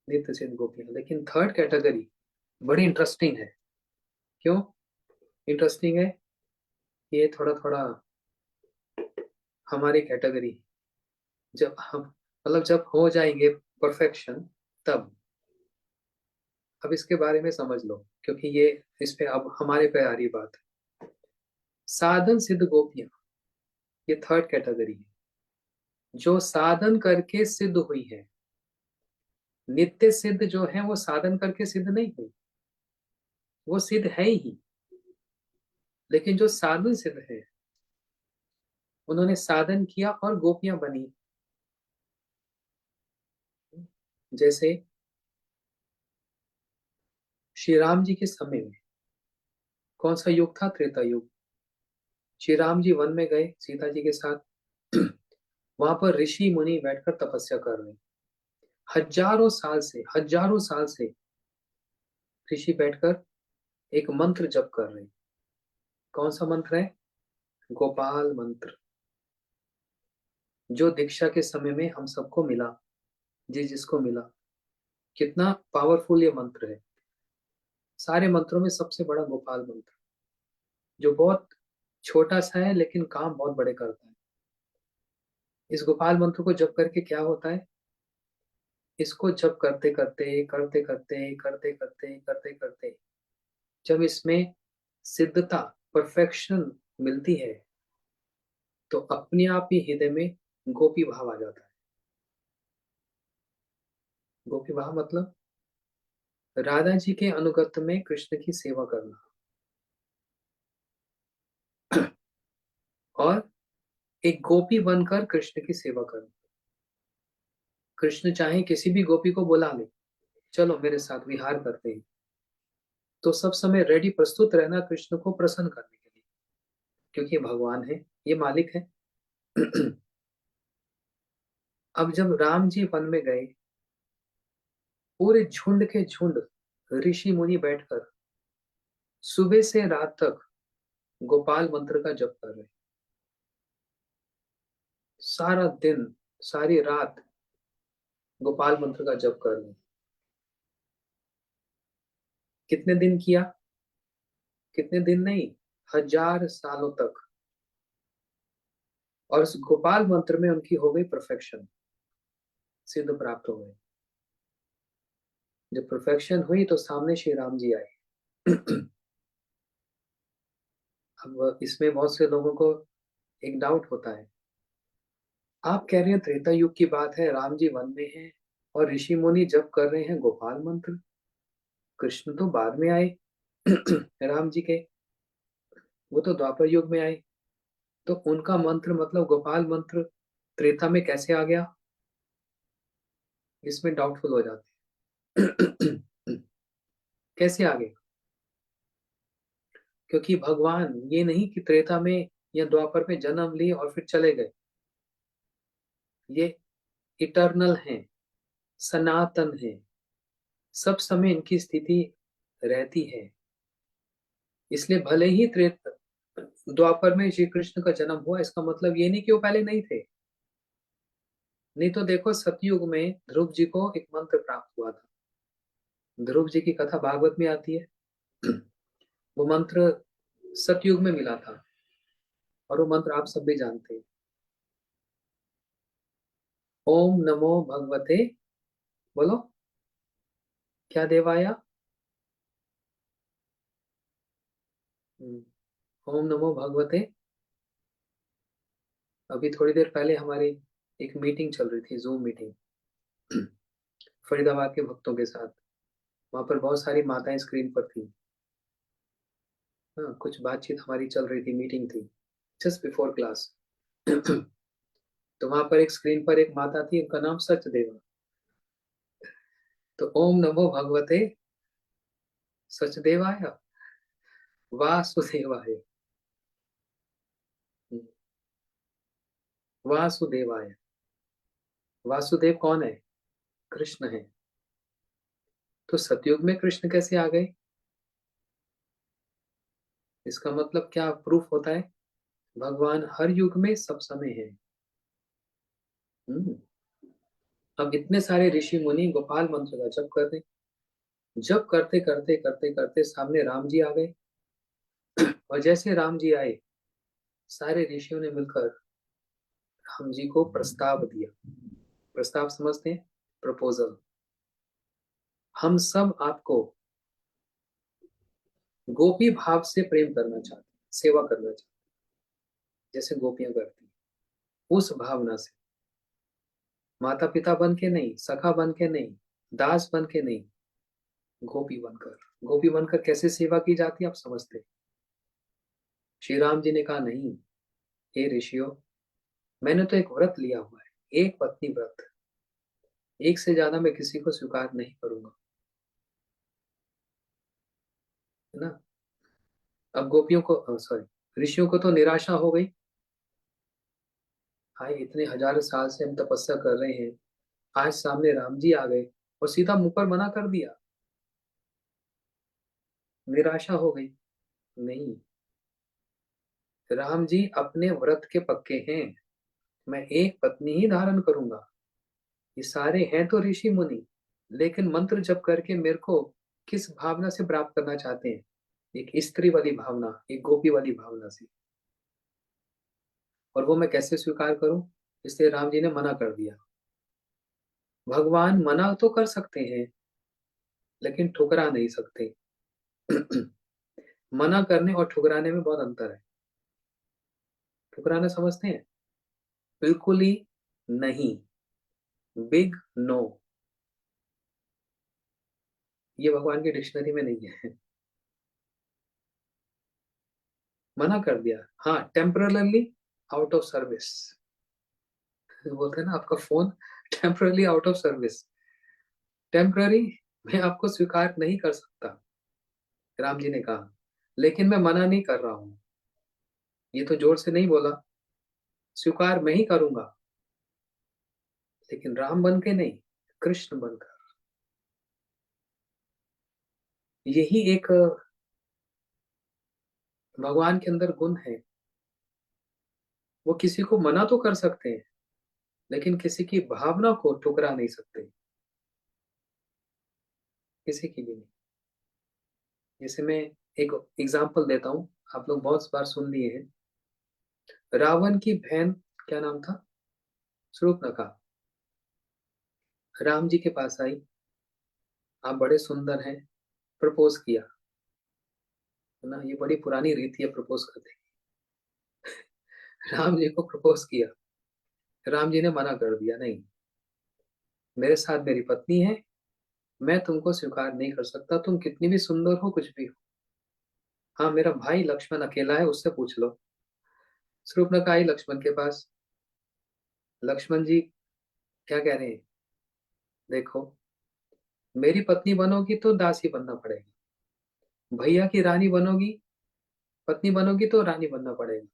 नित्य सिद्ध गोपियां। लेकिन थर्ड कैटेगरी बड़ी इंटरेस्टिंग है। क्यों इंटरेस्टिंग है? ये थोड़ा थोड़ा हमारी कैटेगरी, जब हम मतलब जब हो जाएंगे परफेक्शन तब। अब इसके बारे में समझ लो, क्योंकि ये इस पे अब हमारे पे आ रही बात है। साधन सिद्ध गोपियां, ये थर्ड कैटेगरी है, जो साधन करके सिद्ध हुई है। नित्य सिद्ध जो है वो साधन करके सिद्ध नहीं हुई, वो सिद्ध है ही। लेकिन जो साधन सिद्ध है, उन्होंने साधन किया और गोपियां बनी। जैसे श्री राम जी के समय में कौन सा युग था? त्रेता युग। श्री राम जी वन में गए सीता जी के साथ। वहां पर ऋषि मुनि बैठकर तपस्या कर रहे हैं। हजारों साल से ऋषि बैठकर एक मंत्र जप कर रहे हैं। कौन सा मंत्र है? गोपाल मंत्र, जो दीक्षा के समय में हम सबको मिला, जिसको मिला। कितना पावरफुल ये मंत्र है। सारे मंत्रों में सबसे बड़ा गोपाल मंत्र, जो बहुत छोटा सा है लेकिन काम बहुत बड़े करता है। इस गोपाल मंत्र को जप करके क्या होता है? इसको जप करते करते करते करते करते करते करते करते जब इसमें सिद्धता, परफेक्शन मिलती है, तो अपने आप ही हृदय में गोपी भाव आ जाता है। गोपी भाव मतलब राधा जी के अनुगत में कृष्ण की सेवा करना और एक गोपी बनकर कृष्ण की सेवा करना। कृष्ण चाहे किसी भी गोपी को बुला ले, चलो मेरे साथ विहार करते हैं, तो सब समय रेडी प्रस्तुत रहना कृष्ण को प्रसन्न करने के लिए, क्योंकि ये भगवान है, ये मालिक है। अब जब राम जी वन में गए, पूरे झुंड के झुंड ऋषि मुनि बैठकर सुबह से रात तक गोपाल मंत्र का जप कर रहे, सारा दिन सारी रात गोपाल मंत्र का जप कर रहे। कितने दिन किया? कितने दिन नहीं, 1000 सालों तक। और उस गोपाल मंत्र में उनकी हो गई परफेक्शन, सिद्ध प्राप्त हो गए। जब परफेक्शन हुई तो सामने श्री राम जी आए। अब इसमें बहुत से लोगों को एक डाउट होता है, आप कह रहे हैं त्रेता युग की बात है, राम जी वन में हैं और ऋषि मुनि जप कर रहे हैं गोपाल मंत्र, कृष्ण तो बाद में आए। राम जी के, वो तो द्वापर युग में आए, तो उनका मंत्र मतलब गोपाल मंत्र त्रेता में कैसे आ गया? इसमें डाउटफुल हो जाते हैं। कैसे आ गए? क्योंकि भगवान ये नहीं कि त्रेता में या द्वापर में जन्म लिए और फिर चले गए, ये इटर्नल है, सनातन है, सब समय इनकी स्थिति रहती है। इसलिए भले ही त्रेता द्वापर में श्री कृष्ण का जन्म हुआ, इसका मतलब ये नहीं कि वो पहले नहीं थे। नहीं तो देखो सतयुग में ध्रुव जी को एक मंत्र प्राप्त हुआ था, ध्रुव जी की कथा भागवत में आती है। वो मंत्र सतयुग में मिला था और वो मंत्र आप सब भी जानते हैं, ओम नमो भगवते, बोलो क्या देवाया? ओम नमो भगवते। अभी थोड़ी देर पहले हमारी एक मीटिंग चल रही थी, जूम मीटिंग, फरीदाबाद के भक्तों के साथ। वहां पर बहुत सारी माताएं स्क्रीन पर थी। हाँ, कुछ बातचीत हमारी चल रही थी, मीटिंग थी जस्ट बिफोर क्लास। तो वहां पर एक स्क्रीन पर एक माता थी, उनका नाम सचदेवा। तो ओम नमो भगवते सचदेवाय वासुदेवाय, वासुदेवाय। वासुदेव कौन है? कृष्ण है। तो सतयुग में कृष्ण कैसे आ गए? इसका मतलब क्या प्रूफ होता है? भगवान हर युग में सब समय है। हम्म। अब इतने सारे ऋषि मुनि गोपाल मंत्र का जप कर रहे, जप करते करते करते करते सामने राम जी आ गए। और जैसे राम जी आए, सारे ऋषियों ने मिलकर राम जी को प्रस्ताव दिया। प्रस्ताव समझते हैं? प्रपोजल। हम सब आपको गोपी भाव से प्रेम करना चाहते, सेवा करना चाहते, जैसे गोपियां करती, उस भावना से, माता पिता बन के नहीं, सखा बन के नहीं, दास बन के नहीं, गोपी बनकर। गोपी बनकर कैसे सेवा की जाती है आप समझते हैं? श्री राम जी ने कहा नहीं, हे ऋषियों, मैंने तो एक व्रत लिया हुआ है, एक पत्नी व्रत, एक से ज्यादा मैं किसी को स्वीकार नहीं करूंगा, है ना। अब गोपियों को, सॉरी, ऋषियों को तो निराशा हो गई। हाय, इतने 1000 साल से हम तपस्या कर रहे हैं, आज सामने राम जी आ गए और सीधा मुंह पर मना कर दिया। निराशा हो गई। नहीं, राम जी अपने व्रत के पक्के हैं, मैं एक पत्नी ही धारण करूंगा। ये सारे हैं तो ऋषि मुनि, लेकिन मंत्र जप करके मेरे को किस भावना से प्राप्त करना चाहते हैं? एक स्त्री वाली भावना, एक गोपी वाली भावना से। और वो मैं कैसे स्वीकार करूं? इसलिए राम जी ने मना कर दिया। भगवान मना तो कर सकते हैं, लेकिन ठुकरा नहीं सकते। मना करने और ठुकराने में बहुत अंतर है। ठुकराना समझते हैं? बिल्कुल ही नहीं, बिग नो। ये भगवान की डिक्शनरी में नहीं है। मना कर दिया। हाँ, टेम्पररली आउट ऑफ सर्विस। बोलते हैं ना, आपका phone temporarily out of service. Temporary मैं आपको स्वीकार नहीं कर सकता, राम जी ने कहा, लेकिन मैं मना नहीं कर रहा हूं। ये तो जोर से नहीं बोला, स्वीकार मैं ही करूंगा, लेकिन राम बन के नहीं, कृष्ण बनकर। यही एक भगवान के अंदर गुण है। वो किसी को मना तो कर सकते हैं, लेकिन किसी की भावना को ठुकरा नहीं सकते, किसी की भी नहीं। जैसे मैं एक एग्जांपल देता हूँ, आप लोग बहुत बार सुन लिए हैं। रावण की बहन, क्या नाम था, शूर्पणखा, राम जी के पास आई, आप बड़े सुंदर हैं, प्रपोज किया। है ना, ये बड़ी पुरानी रीति है प्रपोज करने की। राम जी को प्रपोज किया, राम जी ने मना कर दिया, नहीं, मेरे साथ मेरी पत्नी है, मैं तुमको स्वीकार नहीं कर सकता, तुम कितनी भी सुंदर हो, कुछ भी हो। हाँ, मेरा भाई लक्ष्मण अकेला है, उससे पूछ लो। शूर्पणखा आई लक्ष्मण के पास। लक्ष्मण जी क्या कह रहे हैं, देखो, मेरी पत्नी बनोगी तो दासी बनना पड़ेगा, भैया की रानी बनोगी, पत्नी बनोगी तो रानी बनना पड़ेगा।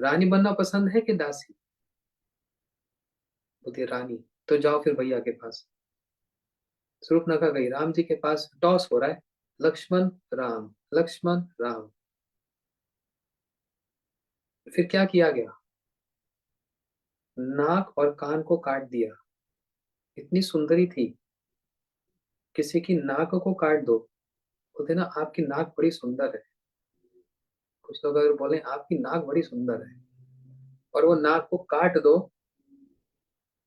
रानी बनना पसंद है कि दासी? बोलती रानी। तो जाओ फिर भैया के पास। शूर्पणखा गई राम जी के पास, टॉस हो रहा है, लक्ष्मण राम, लक्ष्मण राम। फिर क्या किया गया, नाक और कान को काट दिया। इतनी सुंदरी थी, किसी की नाक को काट दो, बोलते ना आपकी नाक बड़ी सुंदर है। कुछ लोग अगर बोले आपकी नाक बड़ी सुंदर है, और वो नाक को काट दो,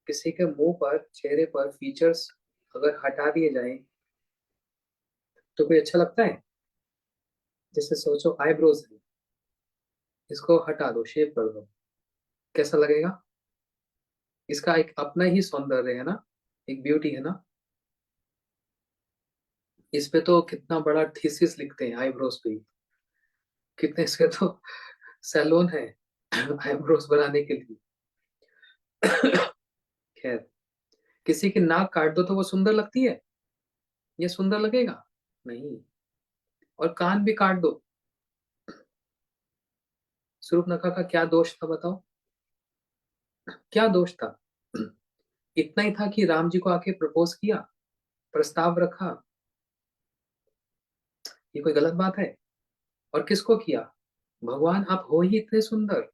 किसी के मुंह पर, चेहरे पर फीचर्स अगर हटा दिए जाएं, तो कोई अच्छा लगता है? जैसे सोचो आईब्रोज है, इसको हटा दो, शेप कर दो, कैसा लगेगा? इसका एक अपना ही सौंदर्य है ना, एक ब्यूटी है ना। इस पे तो कितना बड़ा थीसिस लिखते हैं आईब्रोज पे, कितने इसके तो सैलून है आईब्रोज बनाने के लिए। खैर, किसी की नाक काट दो तो वो सुंदर लगती है? ये सुंदर लगेगा? नहीं। और कान भी काट दो, शूर्पणखा का क्या दोष था बताओ, क्या दोष था? इतना ही था कि राम जी को आके प्रपोज किया, प्रस्ताव रखा, ये कोई गलत बात है? और किसको किया? भगवान आप हो ही इतने सुंदर।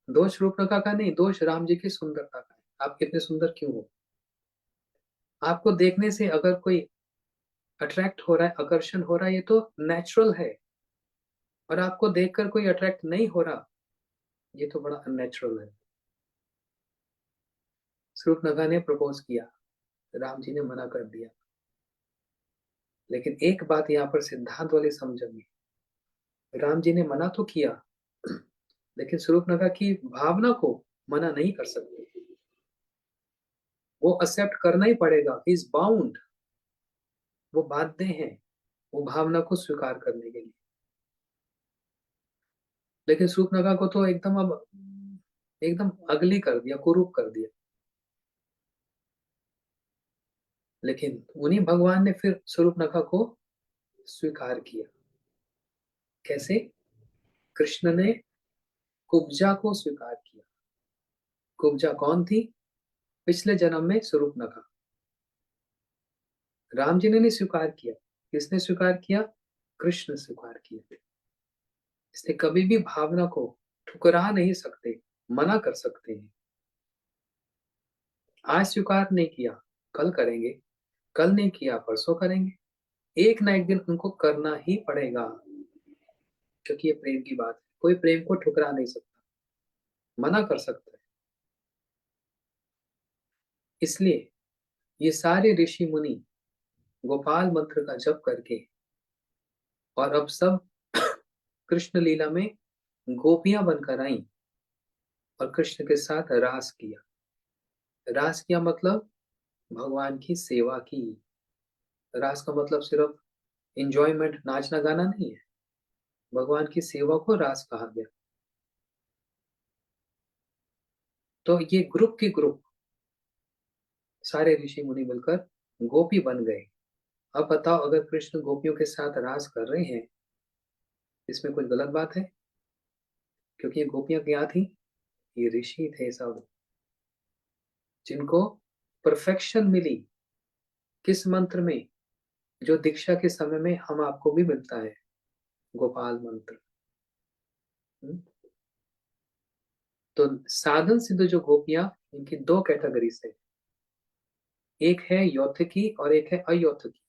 दोष शूर्पणखा का नहीं, दोष राम जी की सुंदरता का है। आप कितने सुंदर क्यों हो? आपको देखने से अगर कोई अट्रैक्ट हो रहा है, आकर्षण हो रहा है, ये तो नेचुरल है। और आपको देखकर कोई अट्रैक्ट नहीं हो रहा, ये तो बड़ा अननेचुरल है। शूर्पणखा ने प्रपोज किया, राम जी ने मना कर दिया। लेकिन एक बात यहाँ पर सिद्धांत वाले समझेंगे, राम जी ने मना तो किया, लेकिन शूर्पणखा की भावना को मना नहीं कर सकते, वो एक्सेप्ट करना ही पड़ेगा, इज बाउंड, वो बाध्य हैं वो भावना को स्वीकार करने के लिए। लेकिन शूर्पणखा को तो एकदम अब एकदम अगली कर दिया, कुरूप कर दिया। लेकिन उन्हीं भगवान ने फिर शूर्पणखा को स्वीकार किया। कैसे? कृष्ण ने कुब्जा को स्वीकार किया। कुब्जा कौन थी? पिछले जन्म में शूर्पणखा। राम जी ने नहीं स्वीकार किया, किसने स्वीकार किया? कृष्ण स्वीकार किया। इसलिए कभी भी भावना को ठुकरा नहीं सकते, मना कर सकते हैं। आज स्वीकार नहीं किया, कल करेंगे, कल नहीं किया परसों करेंगे, एक ना एक दिन उनको करना ही पड़ेगा, क्योंकि ये प्रेम की बात है। कोई प्रेम को ठुकरा नहीं सकता, मना कर सकता है। इसलिए ये सारे ऋषि मुनि गोपाल मंत्र का जप करके, और अब सब कृष्ण लीला में गोपियां बनकर आई और कृष्ण के साथ रास किया। रास किया मतलब भगवान की सेवा की। रास का मतलब सिर्फ एंजॉयमेंट, नाचना गाना नहीं है। भगवान की सेवा को रास कहा गया। तो ये ग्रुप के ग्रुप सारे ऋषि मुनि मिलकर गोपी बन गए। अब बताओ, अगर कृष्ण गोपियों के साथ रास कर रहे हैं, इसमें कुछ गलत बात है? क्योंकि ये गोपियां क्या थी? ये ऋषि थे सब, जिनको परफेक्शन मिली किस मंत्र में? जो दीक्षा के समय में हम आपको भी मिलता है, गोपाल मंत्र। हम्म? तो साधन सिद्ध जो गोपियां, इनकी दो कैटेगरीज है। एक है यौथिकी और एक है अयौथिकी।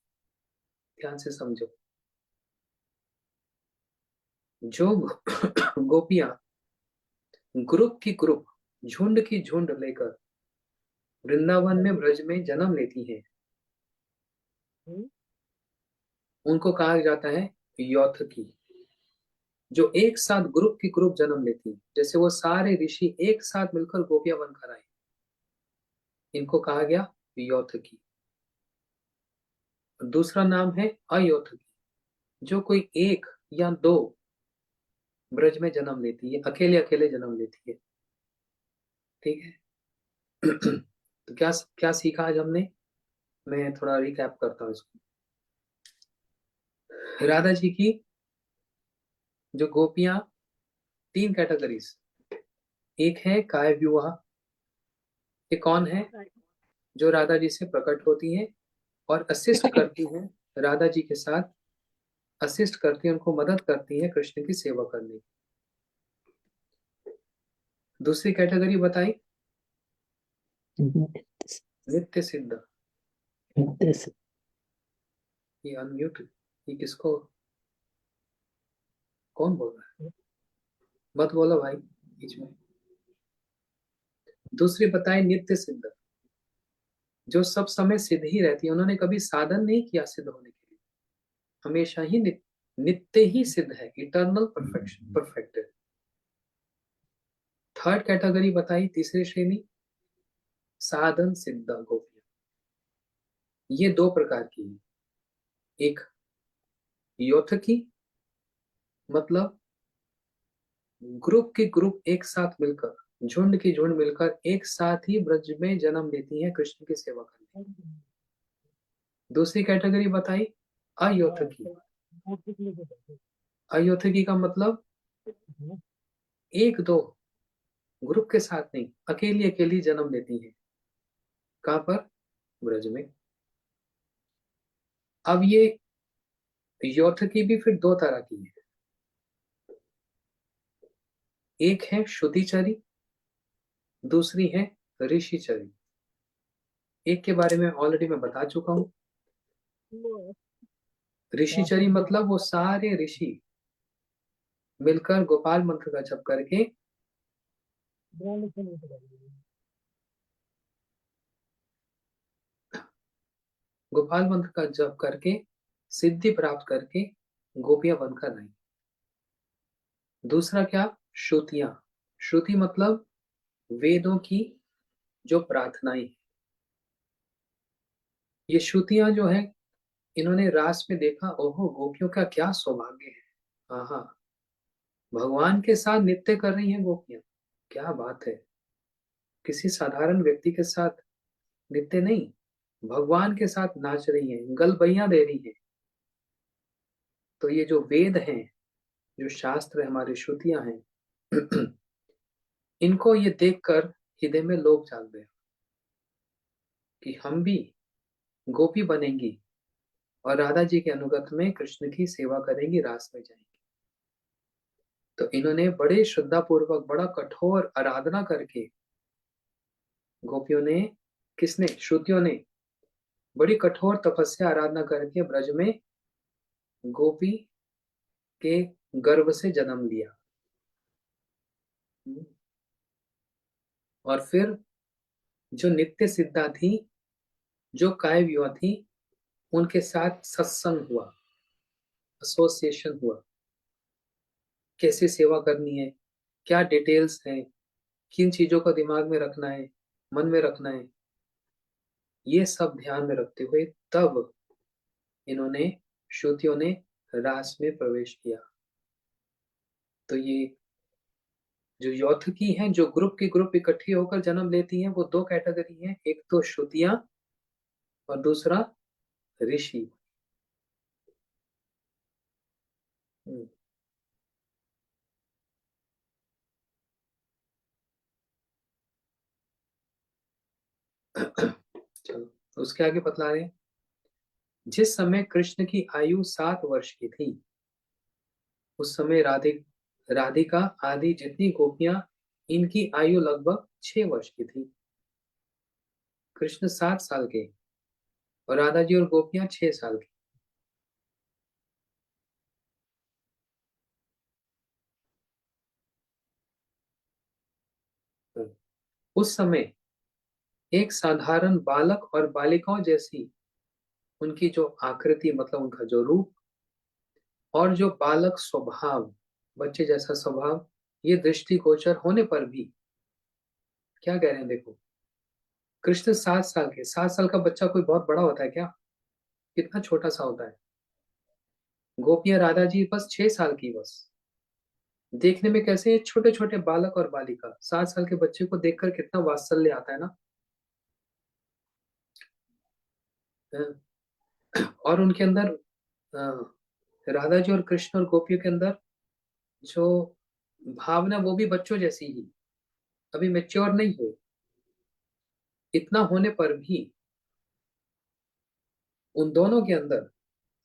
ध्यान से समझो। जो गोपियां ग्रुप की ग्रुप, झुंड की झुंड लेकर वृंदावन में, ब्रज में जन्म लेती हैं, उनको कहा जाता है यौथिकी। जो एक साथ ग्रुप की ग्रुप जन्म लेती हैं, जैसे वो सारे ऋषि एक साथ मिलकर गोपियां बनकर आए, इनको कहा गया यौथिकी। दूसरा नाम है अयौथिकी। जो कोई एक या दो ब्रज में जन्म लेती है, अकेले अकेले जन्म लेती है। ठीक है। तो क्या क्या सीखा आज हमने? मैं थोड़ा रिकैप करता हूँ इसको। राधा जी की जो गोपियां, तीन कैटेगरीज। एक है काय विवाह। ये कौन है? जो राधा जी से प्रकट होती हैं और असिस्ट करती हैं राधा जी के साथ, असिस्ट करती हैं, उनको मदद करती हैं कृष्ण की सेवा करने की। दूसरी कैटेगरी बताई, नित्य सिद्ध। ये अनम्यूट, ये किसको, कौन बोल रहा है? मत बोलो भाई बीच में। दूसरी बताई नित्य सिद्ध, जो सब समय सिद्ध ही रहती है, उन्होंने कभी साधन नहीं किया सिद्ध होने के लिए, हमेशा ही नित्य ही सिद्ध है, इटर्नल परफेक्शन, परफेक्ट है। थर्ड कैटेगरी बताई, तीसरी श्रेणी, साधन सिद्ध गोपियां। ये दो प्रकार की है। एक योथकी, मतलब ग्रुप के ग्रुप एक साथ मिलकर, झुंड की झुंड मिलकर एक साथ ही ब्रज में जन्म लेती हैं कृष्ण की सेवा करने। दूसरी कैटेगरी बताई अयोथकी। अयोथकी का मतलब एक दो ग्रुप के साथ नहीं, अकेली अकेली जन्म लेती हैं। कहां पर? ब्रज में। अब ये योथकी भी फिर दो तरह की है। एक है श्रुतिचरी, दूसरी है ऋषिचरी। एक के बारे में ऑलरेडी मैं बता चुका हूं। ऋषिचरी मतलब वो सारे ऋषि मिलकर गोपाल मंत्र का जप करके गोपाल मंत्र का जप करके सिद्धि प्राप्त करके गोपियां बनकर आई। दूसरा क्या? श्रुतियां। श्रुति मतलब वेदों की जो प्रार्थनाएं। ये श्रुतियां जो है, इन्होंने रास में देखा, ओहो गोपियों का क्या सौभाग्य है। हाँ हाँ, भगवान के साथ नृत्य कर रही हैं गोपियां, क्या बात है। किसी साधारण व्यक्ति के साथ नृत्य नहीं, भगवान के साथ नाच रही हैं, गलबैया दे रही हैं। तो ये जो वेद हैं, जो शास्त्र है, हमारी श्रुतियां हैं, इनको ये देखकर हृदय में लोभ जाग गया कि हम भी गोपी बनेंगी और राधा जी के अनुगत में कृष्ण की सेवा करेंगी, रास में जाएंगी। तो इन्होंने बड़े श्रद्धा पूर्वक, बड़ा कठोर आराधना करके, गोपियों ने, किसने? श्रुतियों ने बड़ी कठोर तपस्या आराधना करके ब्रज में गोपी के गर्भ से जन्म लिया। और फिर जो नित्य सिद्धा थी, जो काय विवाह थी, उनके साथ सत्संग हुआ, एसोसिएशन हुआ। कैसे सेवा करनी है, क्या डिटेल्स हैं, किन चीजों को दिमाग में रखना है, मन में रखना है, ये सब ध्यान में रखते हुए तब इन्होंने श्रुतियों ने रास में प्रवेश किया। तो ये जो यौथकी हैं, जो ग्रुप के ग्रुप इकट्ठी होकर जन्म लेती हैं, वो दो कैटेगरी हैं, एक तो श्रुतियां और दूसरा ऋषि। हम्म, चलो उसके आगे बतला रहे हैं। जिस समय कृष्ण की आयु 7 वर्ष की थी, उस समय राधिका आदि जितनी गोपियां, इनकी आयु लगभग 6 वर्ष की थी। कृष्ण 7 साल के और राधा जी और गोपियां 6 साल की। उस समय एक साधारण बालक और बालिकाओं जैसी उनकी जो आकृति, मतलब उनका जो रूप और जो बालक स्वभाव, बच्चे जैसा स्वभाव, ये दृष्टिगोचर होने पर भी, क्या कह रहे हैं देखो, कृष्ण 7 साल के, 7 साल का बच्चा कोई बहुत बड़ा होता है क्या? कितना छोटा सा होता है। गोपियां राधा जी बस 6 साल की, बस देखने में कैसे छोटे छोटे बालक और बालिका, 7 साल के बच्चे को देखकर कितना वात्सल्य आता है ना। और उनके अंदर राधा जी और कृष्ण और गोपियों के अंदर जो भावना, वो भी बच्चों जैसी ही, अभी मेच्योर नहीं हुए। इतना होने पर भी उन दोनों के अंदर,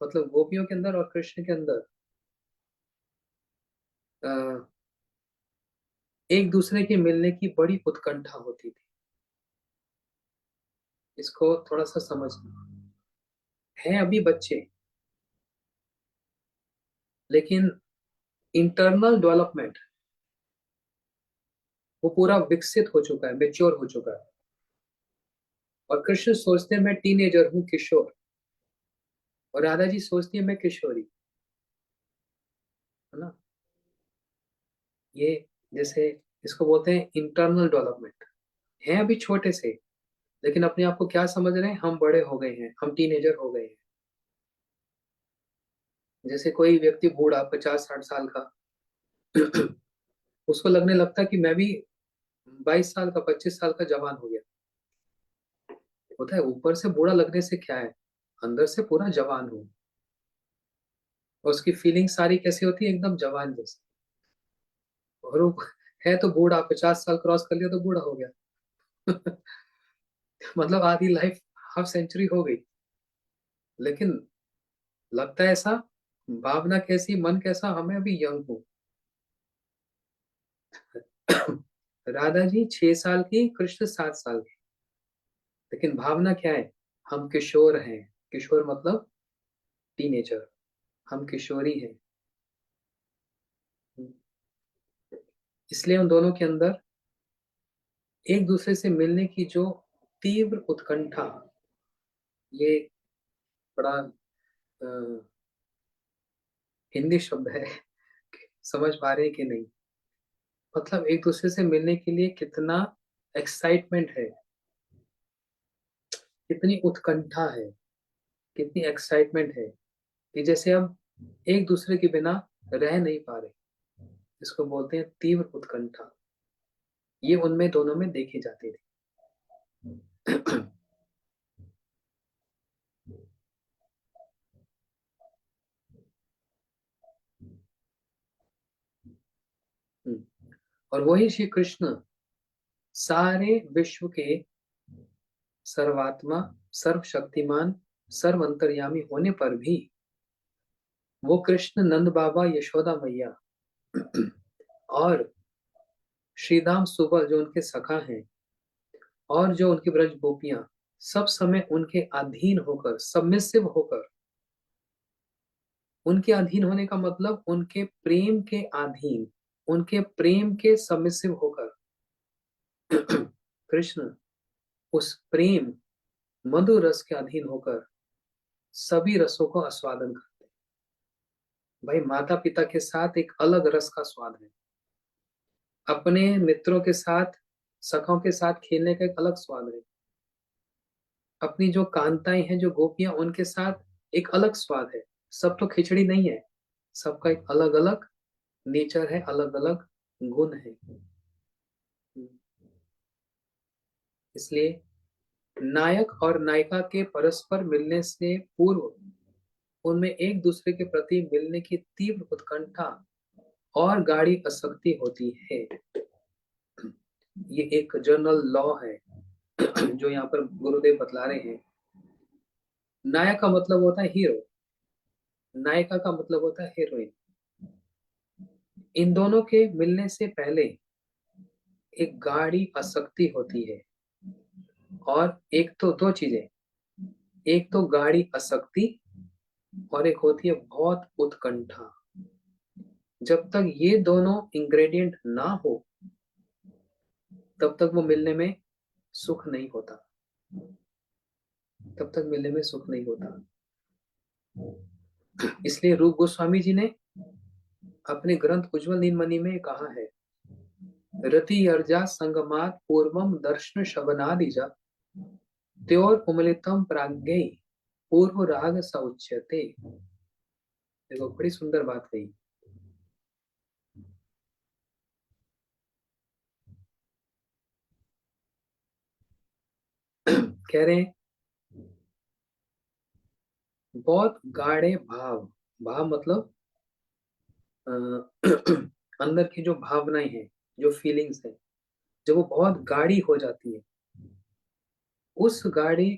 मतलब गोपियों के अंदर और कृष्ण के अंदर, अ, एक दूसरे के मिलने की बड़ी उत्कंठा होती थी। इसको थोड़ा सा समझना है। अभी बच्चे, लेकिन इंटरनल डेवलपमेंट वो पूरा विकसित हो चुका है, मेच्योर हो चुका है। और कृष्ण सोचते हैं मैं टीनेजर हूँ, किशोर, और राधा जी सोचती है मैं किशोरी, है ना। ये जैसे इसको बोलते हैं इंटरनल डेवलपमेंट। है अभी छोटे से, लेकिन अपने आप को क्या समझ रहे हैं, हम बड़े हो गए हैं, हम टीनेजर हो गए हैं। जैसे कोई व्यक्ति बूढ़ा 50-60 साल का, उसको लगने लगता है कि मैं भी 22 साल का, 25 साल का जवान हो गया। होता है, ऊपर से बूढ़ा लगने से क्या है, अंदर से पूरा जवान हूँ। और उसकी फीलिंग सारी कैसी होती है, एकदम जवान जैसी। और वो है तो बूढ़ा, 50 साल क्रॉस कर लिया तो बूढ़ा हो गया। मतलब आधी लाइफ, हाफ सेंचुरी हो गई। लेकिन लगता है ऐसा, भावना कैसी, मन कैसा, हमें अभी यंग हूँ। राधा जी 6 साल की, कृष्ण 7 साल की, लेकिन भावना क्या है, हम किशोर हैं। किशोर मतलब टीनेजर, हम किशोरी हैं। इसलिए उन दोनों के अंदर एक दूसरे से मिलने की जो तीव्र उत्कंठा, ये बड़ा अ, हिंदी शब्द है, समझ पा रहे हैं कि नहीं? मतलब एक दूसरे से मिलने के लिए कितना एक्साइटमेंट है, कितनी उत्कंठा है, कितनी एक्साइटमेंट है, कि जैसे हम एक दूसरे के बिना रह नहीं पा रहे। इसको बोलते हैं तीव्र उत्कंठा। ये उनमें दोनों में देखी जाती थी। और वही श्री कृष्ण सारे विश्व के सर्वात्मा, सर्वशक्तिमान, सर्व अंतर्यामी होने पर भी, वो कृष्ण, नंद बाबा, यशोदा मैया और श्रीदाम सुबल जो उनके सखा हैं, और जो उनकी ब्रज गोपियां, सब समय उनके अधीन होकर, सबमिसिव होकर, उनके अधीन होने का मतलब उनके प्रेम के अधीन, उनके प्रेम के सबमिसिव होकर, कृष्ण उस प्रेम मधुर रस के अधीन होकर सभी रसों को आस्वादन करते हैं। भाई माता पिता के साथ एक अलग रस का स्वाद है, अपने मित्रों के साथ, सखाओं के साथ खेलने का एक अलग स्वाद है। अपनी जो कांताएं हैं, जो गोपियां, उनके साथ एक अलग स्वाद है। सब तो खिचड़ी नहीं है, सबका एक अलग अलग नेचर है, अलग अलग गुण है। इसलिए नायक और नायिका के परस्पर मिलने से पूर्व उनमें एक दूसरे के प्रति मिलने की तीव्र उत्कंठा और गाढ़ी आसक्ति होती है। ये एक जनरल लॉ है जो यहाँ पर गुरुदेव बतला रहे हैं। नायक का मतलब होता है हीरो, नायिका का मतलब होता है हीरोइन। इन दोनों के मिलने से पहले एक गाढ़ी आसक्ति होती है। और एक तो दो चीजें, एक तो गाढ़ी आसक्ति और एक होती है बहुत उत्कंठा। जब तक ये दोनों इंग्रेडिएंट ना हो तब तक वो मिलने में सुख नहीं होता, तब तक मिलने में सुख नहीं होता। इसलिए रूप गोस्वामी जी ने अपने ग्रंथ उज्ज्वल नीलमणि में कहा है, रति अर्जा संगमात पूर्वम दर्शन शवनादिजा त्योर उमलितम प्राज्ञै पूर्व राग सौच्यते। देखो बड़ी सुंदर बात कही। कह रहे हैं बहुत गाढ़े भाव, भाव मतलब अ, अंदर की जो भावनाएं हैं, जो फीलिंग्स हैं, जब वो बहुत गाढ़ी हो जाती है, उस गाढ़ी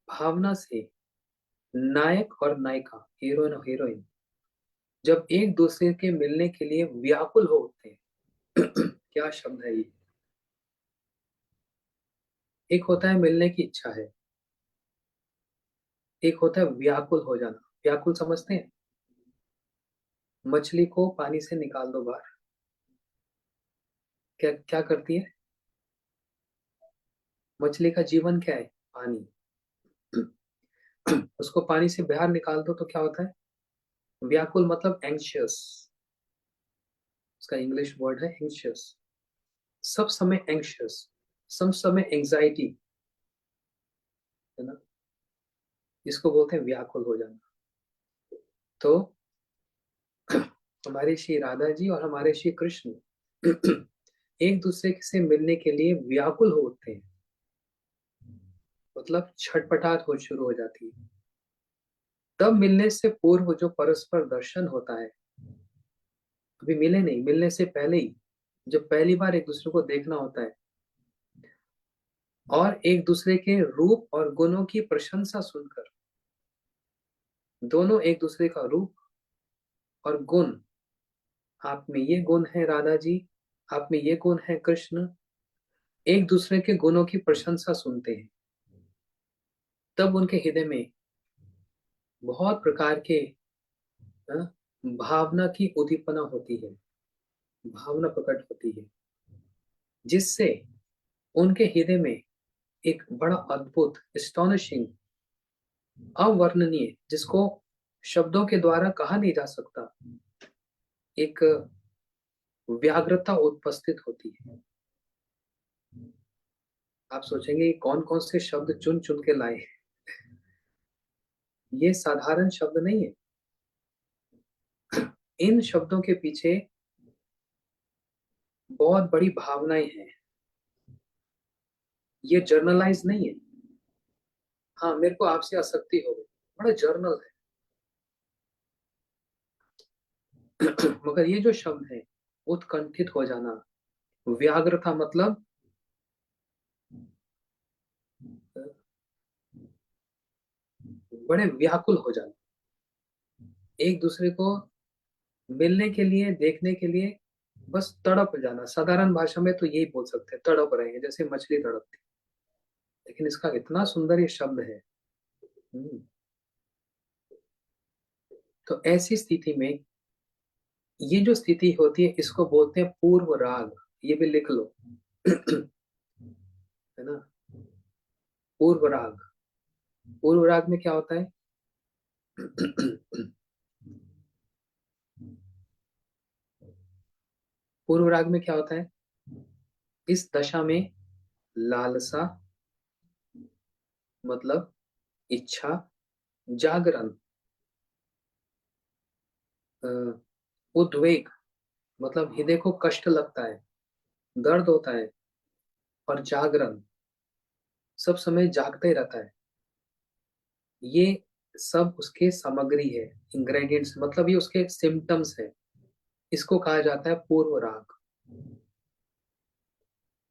भावना से नायक और नायिका, हीरोइन और हीरोइन जब एक दूसरे के मिलने के लिए व्याकुल होते हैं क्या शब्द है ये। एक होता है मिलने की इच्छा है, एक होता है व्याकुल हो जाना। व्याकुल समझते हैं? मछली को पानी से निकाल दो बाहर, क्या क्या करती है? मछली का जीवन क्या है? पानी। उसको पानी से बाहर निकाल दो तो क्या होता है? व्याकुल मतलब एंग्शियस, उसका इंग्लिश वर्ड है एंग्शियस। सब समय एंग्शियस, सब समय एंजाइटी, है ना, इसको बोलते हैं व्याकुल हो जाना। तो हमारे श्री राधा जी और हमारे श्री कृष्ण एक दूसरे से मिलने के लिए व्याकुल होते हैं, मतलब छटपटाहट हो शुरू हो जाती है। तब मिलने से पूर्व जो परस्पर दर्शन होता है, अभी मिले नहीं, मिलने से पहले ही जब पहली बार एक दूसरे को देखना होता है और एक दूसरे के रूप और गुणों की प्रशंसा सुनकर, दोनों एक दूसरे का रूप और गुण, आप में ये गुण है राधा जी, आप में ये गुण है कृष्ण, एक दूसरे के गुणों की प्रशंसा सुनते हैं, तब उनके हृदय में बहुत प्रकार के अ, भावना की उद्दीपना होती है, भावना प्रकट होती है, जिससे उनके हृदय में एक बड़ा अद्भुत, एस्टोनिशिंग, अवर्णनीय, जिसको शब्दों के द्वारा कहा नहीं जा सकता, एक व्याग्रता उपस्थित होती है। आप सोचेंगे कौन कौन से शब्द चुन चुन के लाए हैं। ये साधारण शब्द नहीं है, इन शब्दों के पीछे बहुत बड़ी भावनाएं हैं। ये जर्नलाइज नहीं है, हाँ मेरे को आपसे आसक्ति हो गई, बड़ा जर्नल है। मगर ये जो शब्द है, उत्कंठित हो जाना, व्याग्रता मतलब बड़े व्याकुल हो जाना, एक दूसरे को मिलने के लिए, देखने के लिए बस तड़प जाना। साधारण भाषा में तो यही बोल सकते हैं, तड़प रहे हैं जैसे मछली तड़पती। लेकिन इसका इतना सुंदर ये शब्द है। हम्म, तो ऐसी स्थिति में ये जो स्थिति होती है इसको बोलते हैं पूर्व राग। ये भी लिख लो है ना, पूर्व राग। पूर्व राग में क्या होता है? पूर्व राग में क्या होता है? इस दशा में लालसा, मतलब इच्छा, जागरण, अ, उद्वेग मतलब हृदय को कष्ट लगता है, दर्द होता है, और जागरण सब समय जागते रहता है। ये सब उसके सामग्री है, इंग्रेडिएंट्स, मतलब ये उसके सिम्टम्स है। इसको कहा जाता है पूर्व राग।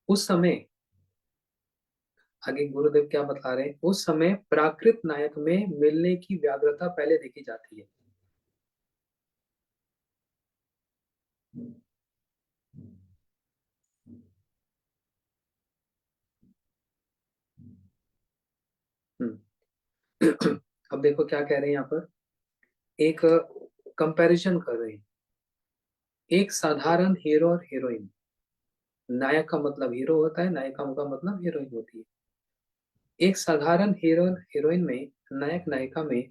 उस समय आगे गुरुदेव क्या बता रहे हैं, उस समय प्राकृत नायक में मिलने की व्याग्रता पहले देखी जाती है। हम्म। अब देखो क्या कह रहे हैं यहाँ पर, एक कंपैरिजन कर रहे हैं। एक साधारण हीरो और हीरोइन, नायक का मतलब हीरो होता है, नायिका का मतलब हीरोइन होती है। एक साधारण हीरो हीरोइन में, नायक नायिका में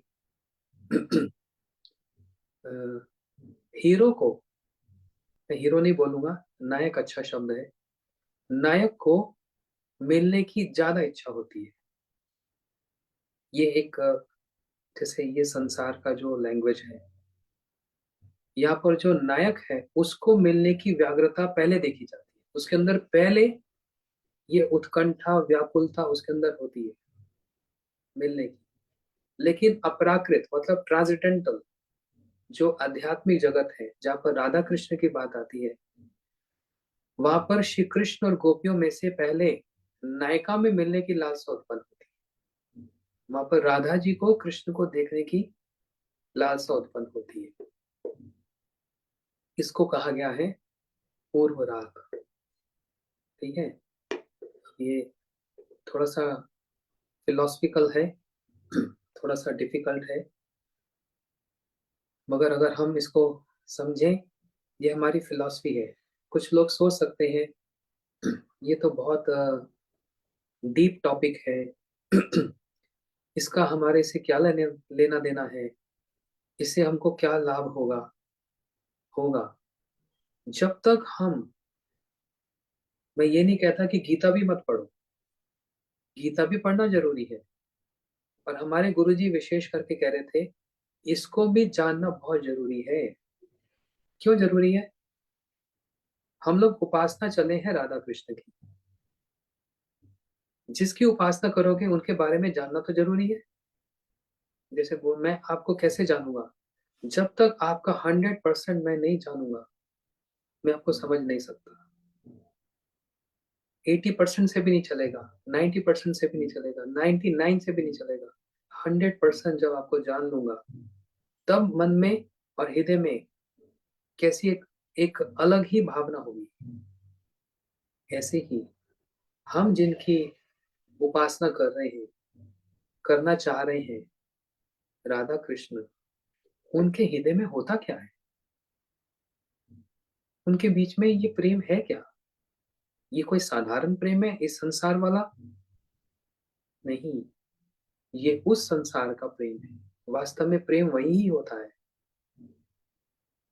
अ, हीरो को, मैं हीरो नहीं बोलूंगा, नायक अच्छा शब्द है, नायक को मिलने की ज्यादा इच्छा होती है। ये एक जैसे ये संसार का जो लैंग्वेज है, यहाँ पर जो नायक है उसको मिलने की व्याग्रता पहले देखी जाती है, उसके अंदर पहले ये उत्कंठा व्याकुलता उसके अंदर होती है मिलने की। लेकिन अपराकृत मतलब ट्रांसेंडेंटल, जो आध्यात्मिक जगत है जहाँ पर राधा कृष्ण की बात आती है, वहां पर श्री कृष्ण और गोपियों में से पहले नायिका में मिलने की लालसा उत्पन्न होती है। वहां पर राधा जी को कृष्ण को देखने की लालसा उत्पन्न होती है। इसको कहा गया है पूर्व राग। ठीक है, ये थोड़ा सा फिलोसफिकल है, थोड़ा सा डिफिकल्ट है, मगर अगर हम इसको समझें, ये हमारी फिलॉसफी है। कुछ लोग सोच सकते हैं ये तो बहुत डीप टॉपिक है, इसका हमारे से क्या लेना देना है, इससे हमको क्या लाभ होगा। होगा जब तक हम, मैं ये नहीं कहता कि गीता भी मत पढ़ो, गीता भी पढ़ना जरूरी है, और हमारे गुरुजी विशेष करके कह रहे थे इसको भी जानना बहुत जरूरी है। क्यों जरूरी है? हम लोग उपासना चले हैं राधा कृष्ण की, जिसकी उपासना करोगे उनके बारे में जानना तो जरूरी है। जैसे वो मैं आपको कैसे जानूंगा, जब तक आपका 100% मैं नहीं जानूंगा, मैं आपको समझ नहीं सकता। 80% से भी नहीं चलेगा, 90% से भी नहीं चलेगा, 99 से भी नहीं चलेगा। 100% जब आपको जान लूंगा, तब मन में और हृदय में कैसी एक अलग ही भावना होगी। ऐसे ही हम जिनकी उपासना कर रहे हैं, करना चाह रहे हैं, राधा कृष्ण, उनके हृदय में होता क्या है, उनके बीच में ये प्रेम है क्या? ये कोई साधारण प्रेम है इस संसार वाला? नहीं, ये उस संसार का प्रेम है। वास्तव में प्रेम वही ही होता है।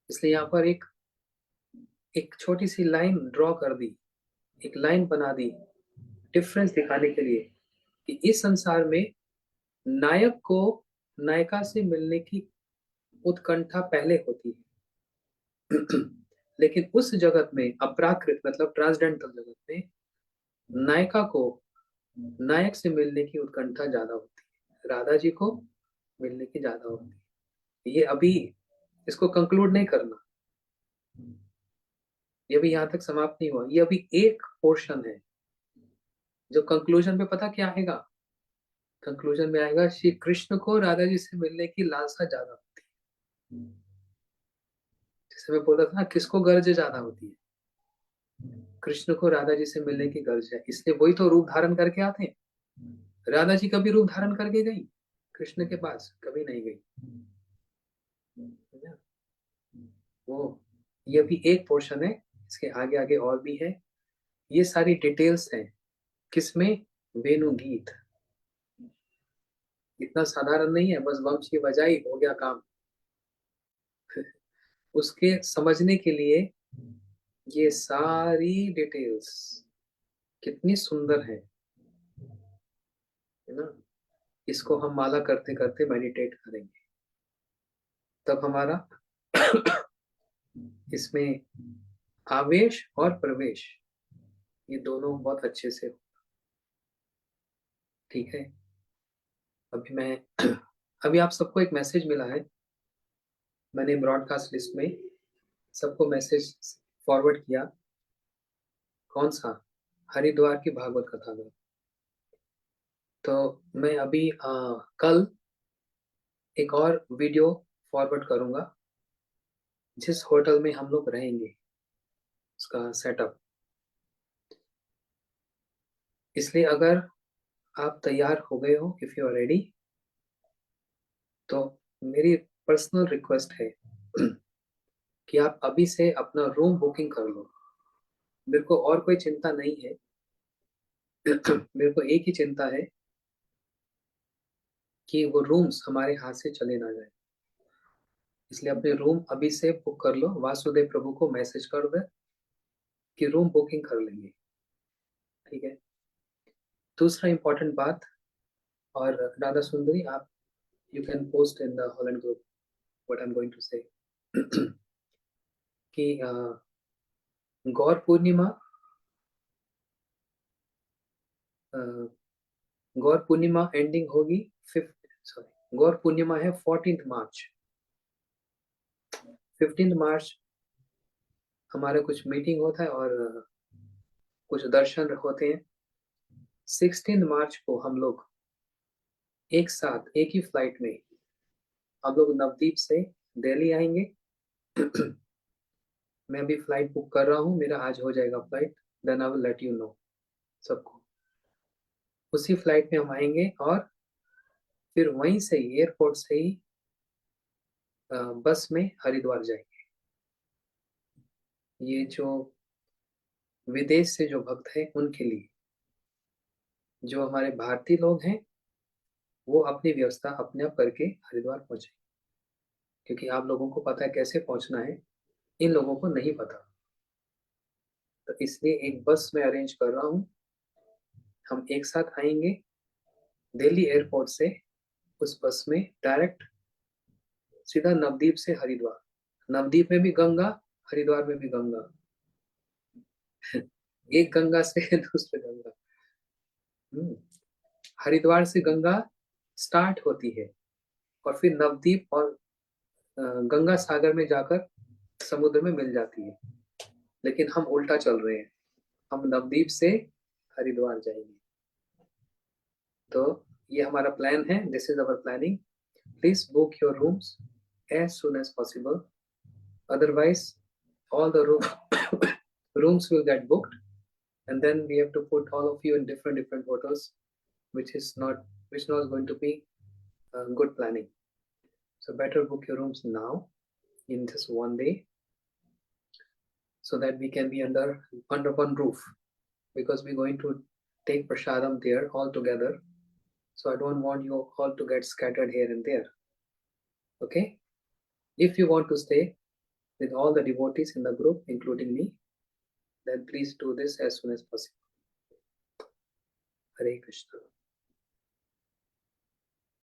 इसलिए यहाँ पर एक एक छोटी सी लाइन ड्रॉ कर दी, एक लाइन बना दी डिफरेंस दिखाने के लिए, कि इस संसार में नायक को नायिका से मिलने की उत्कंठा पहले होती है। लेकिन उस जगत में, अपराकृत मतलब ट्रांसडेंटल जगत में, नायिका को नायक से मिलने की उत्कंठा ज्यादा होती है, राधा जी को मिलने की ज्यादा होती है। ये अभी इसको कंक्लूड नहीं करना, ये भी यहाँ तक समाप्त नहीं हुआ, ये अभी एक पोर्शन है। जो कंक्लूजन पे पता क्या आएगा, कंक्लूजन में आएगा श्री कृष्ण को राधा जी से मिलने की लालसा ज्यादा होती है। जैसे मैं बोला था ना, किसको गर्ज ज्यादा होती है? कृष्ण को राधा जी से मिलने की गर्ज है, इसलिए वही तो रूप धारण करके आते हैं। राधा जी कभी रूप धारण करके गई कृष्ण के पास? कभी नहीं गई, है ना? वो ये भी एक पोर्शन है, इसके आगे आगे और भी है। ये सारी डिटेल्स हैं किसमें? वेणु गीत। इतना साधारण नहीं है बस वंश की बजाई हो गया काम। उसके समझने के लिए ये सारी डिटेल्स कितनी सुंदर है ना? इसको हम माला करते करते मेडिटेट करेंगे, तब हमारा इसमें आवेश और प्रवेश ये दोनों बहुत अच्छे से, ठीक है। अभी मैं अभी आप सबको एक मैसेज मिला है, मैंने ब्रॉडकास्ट लिस्ट में सबको मैसेज फॉरवर्ड किया। कौन सा? हरिद्वार की भागवत कथा में। तो मैं अभी कल एक और वीडियो फॉरवर्ड करूंगा, जिस होटल में हम लोग रहेंगे उसका सेटअप। इसलिए अगर आप तैयार हो गए हो, इफ यू आर रेडी, तो मेरी पर्सनल रिक्वेस्ट है कि आप अभी से अपना रूम बुकिंग कर लो। मेरे को और कोई चिंता नहीं है मेरे को एक ही चिंता है कि वो रूम्स हमारे हाथ से चले ना जाए। इसलिए अपने रूम अभी से बुक कर लो, वासुदेव प्रभु को मैसेज कर दे कि रूम बुकिंग कर लेंगे, ठीक है। दूसरा इंपॉर्टेंट बात, और राधा सुंदरी आप, you can post in the Holland group what I am going to say कि गौर पूर्णिमा, गौर पूर्णिमा एंडिंग होगी 5th, सॉरी, गौर पूर्णिमा है 14th मार्च। 15th मार्च हमारा कुछ मीटिंग होता है और कुछ दर्शन होते हैं। 16th मार्च को हम लोग एक साथ एक ही फ्लाइट में हम लोग नवदीप से दिल्ली आएंगे मैं अभी फ्लाइट बुक कर रहा हूँ, मेरा आज हो जाएगा flight, then I will let you know सबको। उसी फ्लाइट में हम आएंगे और फिर वहीं से ही एयरपोर्ट से ही बस में हरिद्वार जाएंगे। ये जो विदेश से जो भक्त हैं उनके लिए, जो हमारे भारतीय लोग हैं वो अपनी व्यवस्था अपने आप करके हरिद्वार पहुंचे, क्योंकि आप लोगों को पता है कैसे पहुंचना है, इन लोगों को नहीं पता। तो इसलिए एक बस में अरेंज कर रहा हूँ, हम एक साथ आएंगे दिल्ली एयरपोर्ट से, उस बस में डायरेक्ट सीधा नवदीप से हरिद्वार। नवदीप में भी गंगा, हरिद्वार में भी गंगा एक गंगा से दूसरे गंगा। हरिद्वार से गंगा स्टार्ट होती है और फिर नवदीप और गंगा सागर में जाकर समुद्र में मिल जाती है, लेकिन हम उल्टा चल रहे हैं, हम नवदीप से हरिद्वार जाएंगे। तो ये हमारा प्लान है, this is our planning. Please book your rooms as soon as possible, otherwise all the rooms will get booked, and then we have to put all of you in different hotels, which is not going to be good planning. So better book your rooms now in just one day, so that we can be under one roof, because we're going to take prasadam there all together. So I don't want you all to get scattered here and there. Okay, if you want to stay with all the devotees in the group including me, then please do this as soon as possible. Hare Krishna.